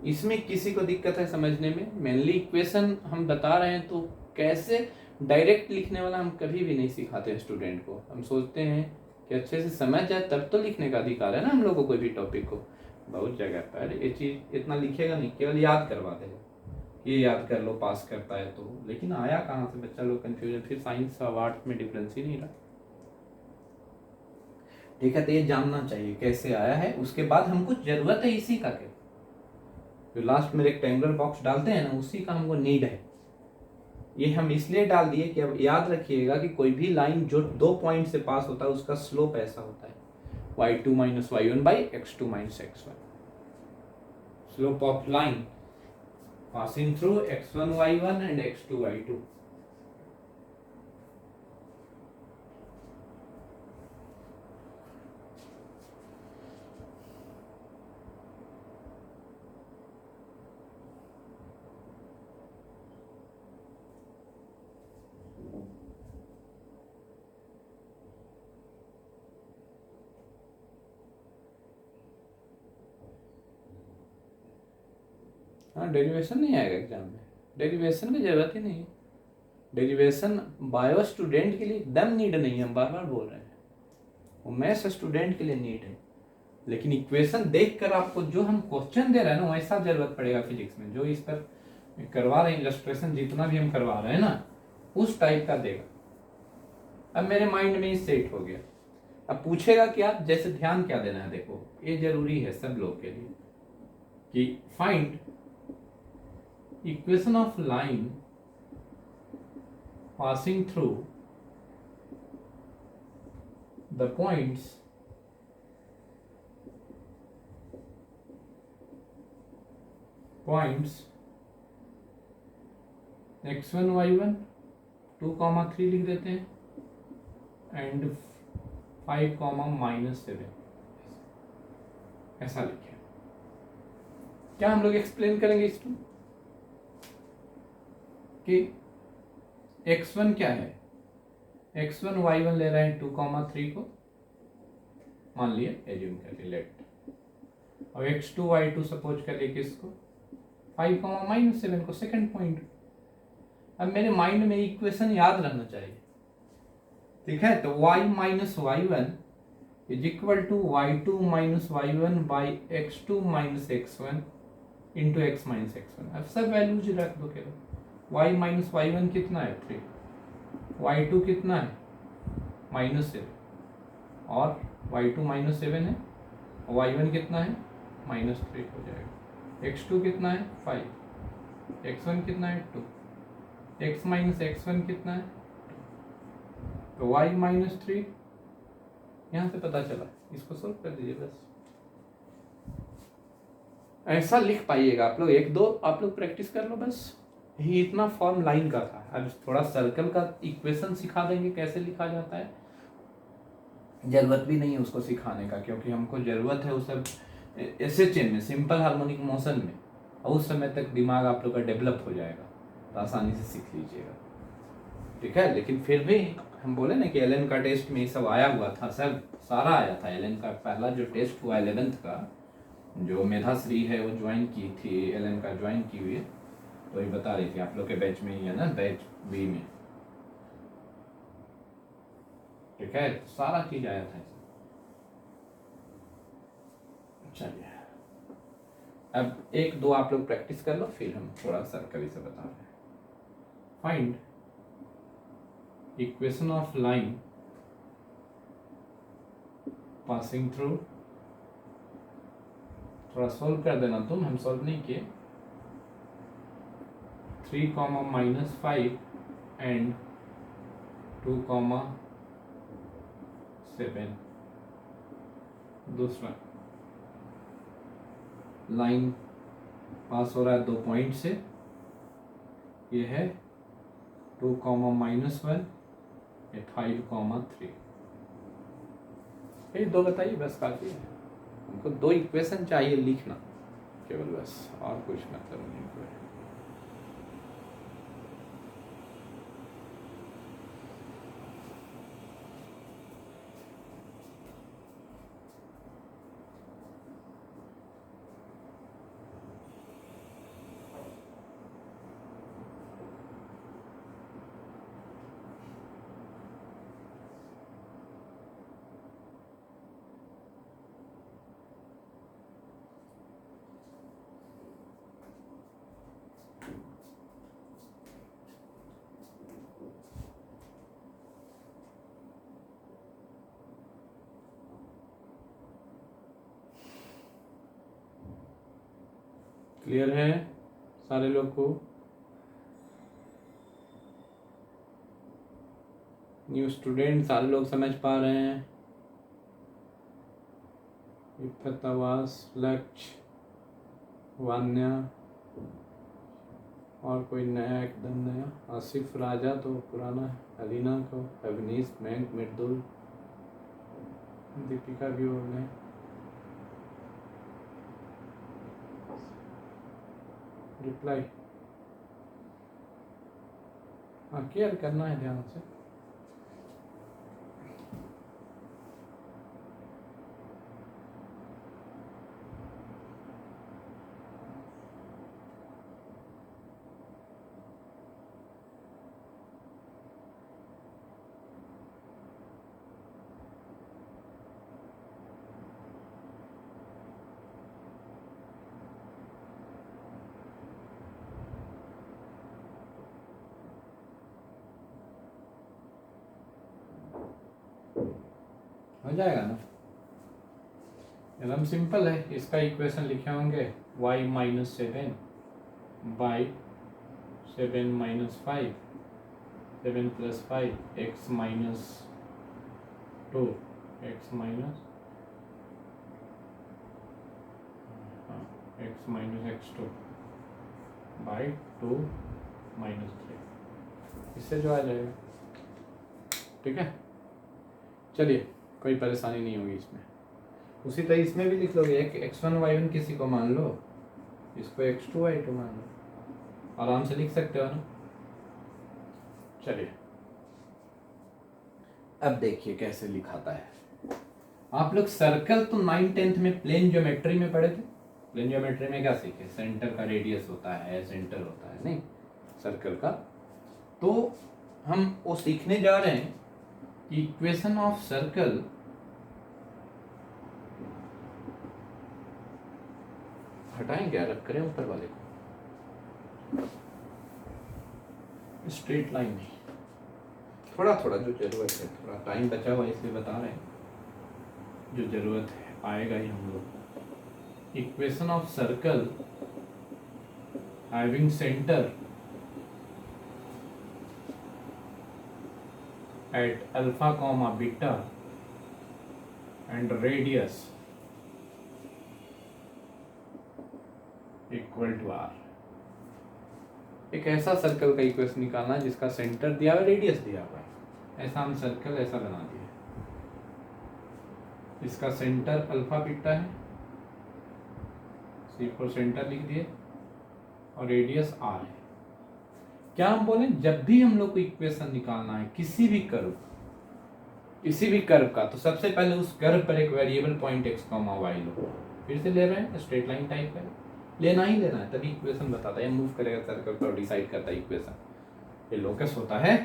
इसमें किसी को दिक्कत है समझने में? मेनली इक्वेशन हम बता रहे हैं, तो कैसे डायरेक्ट लिखने वाला हम कभी भी नहीं सिखाते स्टूडेंट को। हम सोचते हैं कि अच्छे से समझ जाए, तब तो लिखने का अधिकार है ना हम लोग को कोई भी टॉपिक को। बहुत जगह पर ये चीज़ इतना लिखेगा नहीं, केवल याद करवा देगा, ये याद कर लो पास करता है तो, लेकिन आया कहाँ से बच्चा लोग कंफ्यूजन, फिर साइंस और आर्ट्स में डिफरेंस ही नहीं रहा। ठीक है, तो ये जानना चाहिए कैसे आया है। उसके बाद हमको जरूरत है इसी का, क्या जो लास्ट में रेक्टेंगुलर बॉक्स डालते हैं ना, उसी का हमको नीड है। ये हम इसलिए डाल दिए कि अब याद रखिएगा कि कोई भी लाइन जो 2 पॉइंट से पास होता है उसका स्लोप ऐसा होता है y2 minus y1 by x2 minus x1। Slope of line passing through x1 y1 and x2 y2। हाँ, डेरिवेशन नहीं आएगा एग्जाम में, डेरिवेशन की जरूरत ही नहीं है। डेरिवेशन बायो स्टूडेंट के लिए एकदम नीड नहीं है, हम बार बार बोल रहे हैं, वो मैथ्स स्टूडेंट के लिए नीड है। लेकिन इक्वेशन देखकर आपको जो हम क्वेश्चन दे रहे हैं ना, वैसा जरूरत पड़ेगा फिजिक्स में। जो इस पर करवा रहे हैं इलस्ट्रेशन, जितना भी हम करवा रहे हैं ना, उस टाइप का देगा। अब मेरे माइंड में ही सेट हो गया। अब पूछेगा क्या, जैसे ध्यान क्या देना है, देखो ये जरूरी है सब लोग के लिए कि find equation of line passing through the points x1 y1 2,3 लिख देते हैं एंड 5,-7 ऐसा लिखे। क्या हम लोग एक्सप्लेन करेंगे इसको कि x1 क्या है, x1 y1 ले रहे हैं 2,3 को, मान लिया, एज्यूम कर लिया, लेट, और x2 y2 सपोज कर लिया किसको, 5,-7 को, सेकंड पॉइंट। अब मेरे माइंड में इक्वेशन याद रहना चाहिए, ठीक है। तो y minus y1 is equal to y2 minus y1 by x2 minus x1 into x minus x1। अब सब वैल्यूज रख दो केवल। y माइनस y1 कितना है 3, y2 कितना है -7, और y2 -7 है, और y1 कितना है -3 हो जाएगा। x2 कितना है 5, x1 कितना है 2, x माइनस x1 कितना है, तो y -3 यहाँ से पता चला। इसको सोल्व कर दीजिए बस, ऐसा लिख पाइएगा आप लोग। 1-2 आप लोग प्रैक्टिस कर लो बस। यही इतना फॉर्म लाइन का था। अब थोड़ा सर्कल का इक्वेशन सिखा देंगे कैसे लिखा जाता है, जरूरत भी नहीं है उसको सिखाने का, क्योंकि हमको जरूरत है उस सब SHM में, सिंपल हार्मोनिक मोशन में, और उस समय तक दिमाग आप लोग का डेवलप हो जाएगा, तो आसानी से सीख लीजिएगा, ठीक है। लेकिन फिर भी हम बोले ना कि एलन का टेस्ट में ये सब आया हुआ था, सब सारा आया था। एलन का पहला जो टेस्ट हुआ 11th का, जो मेधाश्री है वो ज्वाइन की थी, एलन का ज्वाइन की हुई है, तो ये बता रही थी आप लोग के बैच में ही है ना, बैच बी में, ठीक है। तो सारा चीज आया था। चलिए अब 1-2 आप लोग प्रैक्टिस कर लो, फिर हम थोड़ा सर्कल से बता रहे हैं। Find equation of line passing through, थोड़ा सोल्व कर देना तुम, हम सोल्व नहीं किए। 3,-5 एंड 2,7। दूसरा लाइन पास हो रहा है 2 पॉइंट से, ये है 2,-1, ये 5,3। ये 2 बताइए बस, काफी है। हमको 2 इक्वेशन चाहिए लिखना केवल, बस, और कुछ मतलब नहीं कोई। क्लियर है सारे लोग को? न्यू स्टूडेंट सारे लोग समझ पा रहे हैं? इफ़त, आवास, लक्ष्य, वान्या और कोई नया, एकदम नया? आसिफ, राजा तो पुराना है, अलीना को, अवनीश, बैंक, मृदुल, दीपिका भी हो गए। रिप्लाई हाँ केयर करना है ध्यान से। हो जाएगा ना? एकदम सिंपल है। इसका इक्वेशन लिखे होंगे y minus 7 by 7 minus 5, 7 plus 5 x minus 2, x minus x minus x2 by 2 minus 3, इससे जो आ जाएगा। ठीक है, चलिए कोई परेशानी नहीं होगी इसमें। उसी तरह इसमें भी लिख लोगे, एक x1 y1 किसी को मान लो, इसको x2 y2 मान लो, आराम से लिख सकते हो ना। चलिए अब देखिए कैसे लिखाता है। आप लोग सर्कल तो 9th-10th में प्लेन ज्योमेट्री में पढ़े थे। प्लेन ज्योमेट्री में क्या सीखे? सेंटर का रेडियस होता है, सेंटर होता है नहीं सर्कल का। तो हम वो सीखने जा रहे हैं कि इक्वेशन ऑफ सर्कल हटाएंगे, अलग करें ऊपर वाले को, स्ट्रेट लाइन नहीं, थोड़ा थोड़ा जो जरूरत है, थोड़ा टाइम बचा हुआ इसलिए बता रहे हैं, जो जरूरत है आएगा ही हम लोग। Equation of circle having centre at alpha comma beta and radius equal to r. एक ऐसा सर्कल का इक्वेशन निकालना है जिसका सेंटर दिया हुआ, रेडियस दिया हुआ है। ऐसा हम सर्कल ऐसा बना दिया, इसका सेंटर अल्फा बीटा है, सी फॉर सेंटर लिख दिए, और रेडियस आर है। क्या हम बोले, जब भी हम लोग को इक्वेशन निकालना है किसी भी कर्व का, तो सबसे पहले उस कर्व पर एक वेरिएबल पॉइंट x, y लो। फिर से ले रहे हैं, स्ट्रेट लाइन टाइप है, लेना ही लेना है, तभी इक्वेशन बताता है। मूव करेगा सर्कल पर, डिसाइड करता है इक्वेशन। ये लोकस होता है,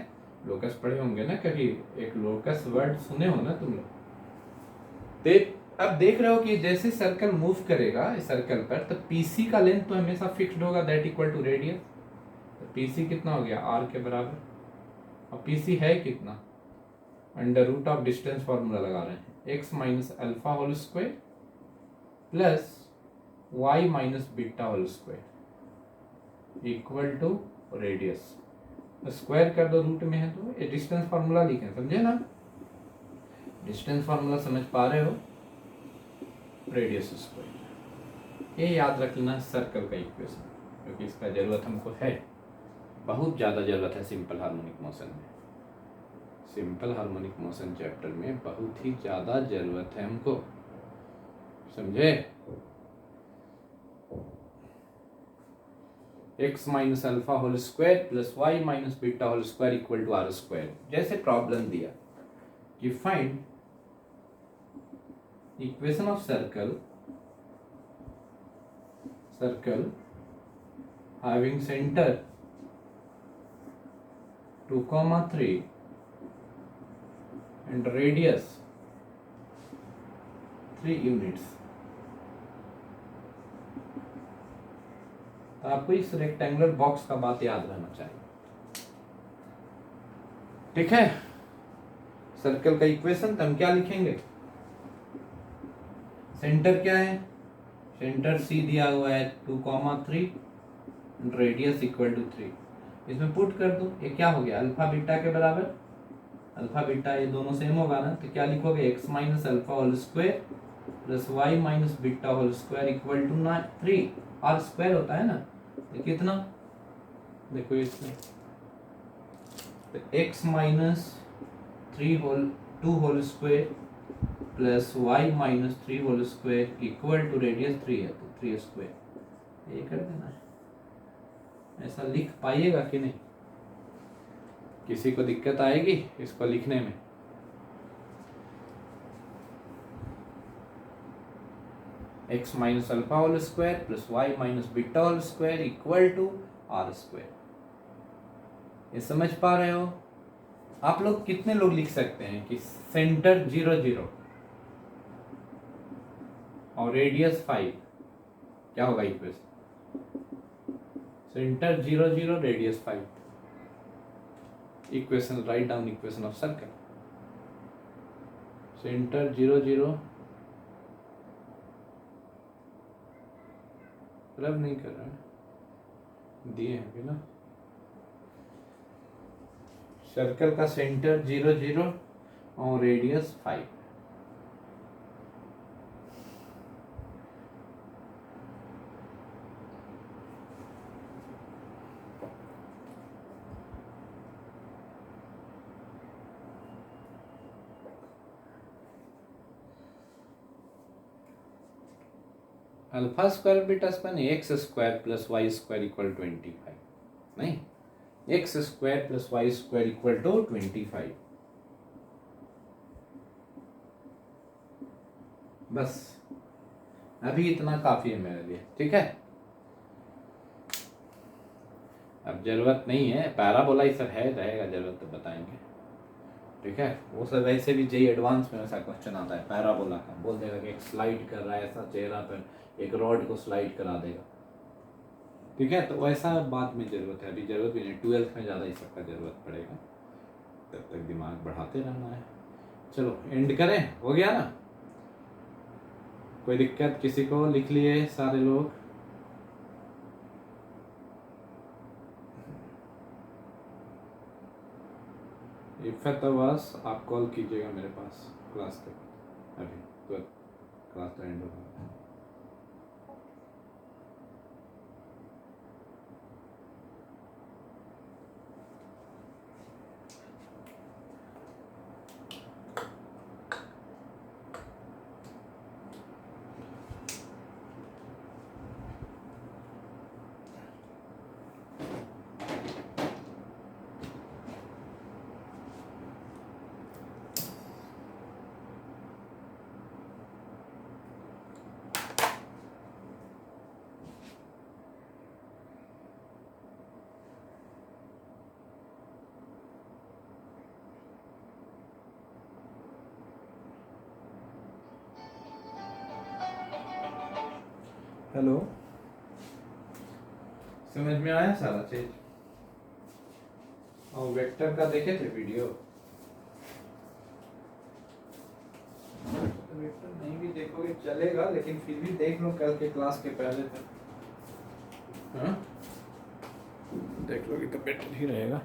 लोकस पढ़े होंगे ना कभी, एक लोकस वर्ड सुने हो ना तुम लोग। अब देख रहे हो कि जैसे सर्कल मूव करेगा इस सर्कल पर, तो पीसी का लेंथ तो हमेशा फिक्स्ड होगा, दैट इक्वल टू रेडियस। तो पीसी कितना हो गया? आर के बराबर। और पीसी है कितना? Under root of distance formula लगा रहे हैं, x minus alpha whole square plus y minus beta whole square equal to radius. Square कर दो, रूट में है तो ये डिस्टेंस फार्मूला लिखें, समझे ना? डिस्टेंस फार्मूला समझ पा रहे हो? Radius square. ये याद रख लेना सर्कल का इक्वेशन, क्योंकि इसका जरूरत हमको है, बहुत ज़्यादा जरूरत है सिंपल हार्मोनिक मोशन में। सिंपल हार्मोनिक मोशन चैप्टर में बहुत ही ज़्यादा जरूरत है हमको, समझे? x minus alpha whole square plus y minus beta whole square equal to r square. जैसे प्रॉब्लम दिया कि find equation of circle having centre 2,3 and radius 3 units. तो आपको इस रेक्टेंगुलर बॉक्स का बात याद रहना चाहिए, ठीक है? सर्कल का इक्वेशन तो हम क्या लिखेंगे? सेंटर क्या है? सेंटर सी दिया हुआ है 2,3, रेडियस इक्वल टू 3। इसमें पुट कर दो, ये क्या हो गया अल्फा बीटा के बराबर, अल्फा बीटा ये दोनों सेम होगा ना, तो क्या लिखोगे x minus alpha whole square plus y minus beta whole square equal to 3। r square होता है ना, तो कितना, देखो इसमें तो x minus 2 whole square plus y minus 3 whole square equal to radius 3 है, तो 3 स्क्वायर ये कर देना है। ऐसा लिख पाइएगा कि नहीं, किसी को दिक्कत आएगी इसको लिखने में? x minus alpha whole square plus y minus beta whole square equal to r square. ये समझ पा रहे हो? आप लोग कितने लोग लिख सकते हैं कि सेंटर 0 0 और रेडियस 5, क्या होगा equation? Centre 0 0 radius 5, equation write down equation of circle. Centre 0 0 रब नहीं कर रहा है, दिए हैं ना, सर्कल का सेंटर 0 0 और radius 5। Alpha square beta square नहीं, x square plus y square equal 25, नहीं x square plus y square equal to 25। बस अभी इतना काफी है मेरे लिए, ठीक है। अब जरूरत नहीं है, पैराबोला ही सब है, रहेगा जरूरत तो बताएंगे, ठीक है। वो सब वैसे भी जेई एडवांस में ऐसा क्वेश्चन आता है पैराबोला का, बोल देगा कि एक स्लाइड कर रहा है ऐसा चेहरा पर, एक रॉड को स्लाइड करा देगा, ठीक है। तो वैसा बाद में जरूरत है, अभी जरूरत भी नहीं, 12th में ज़्यादा ही सबका जरूरत पड़ेगा, तब तक दिमाग बढ़ाते रहना है। चलो एंड करें, हो गया ना? कोई दिक्कत किसी को? लिख लिए सारे लोग? इफ तो बस आप कॉल कीजिएगा मेरे पास क्लास तक, अभी तो क्लास तो एंड होगा। हेलो, समझ में आया सारा चीज? और वेक्टर का देखे थे वीडियो? तो वेक्टर नहीं भी देखोगे चलेगा, लेकिन फिर भी देख लो कल के क्लास के पहले तक, हाँ देख लोगे तो बेटर ही रहेगा।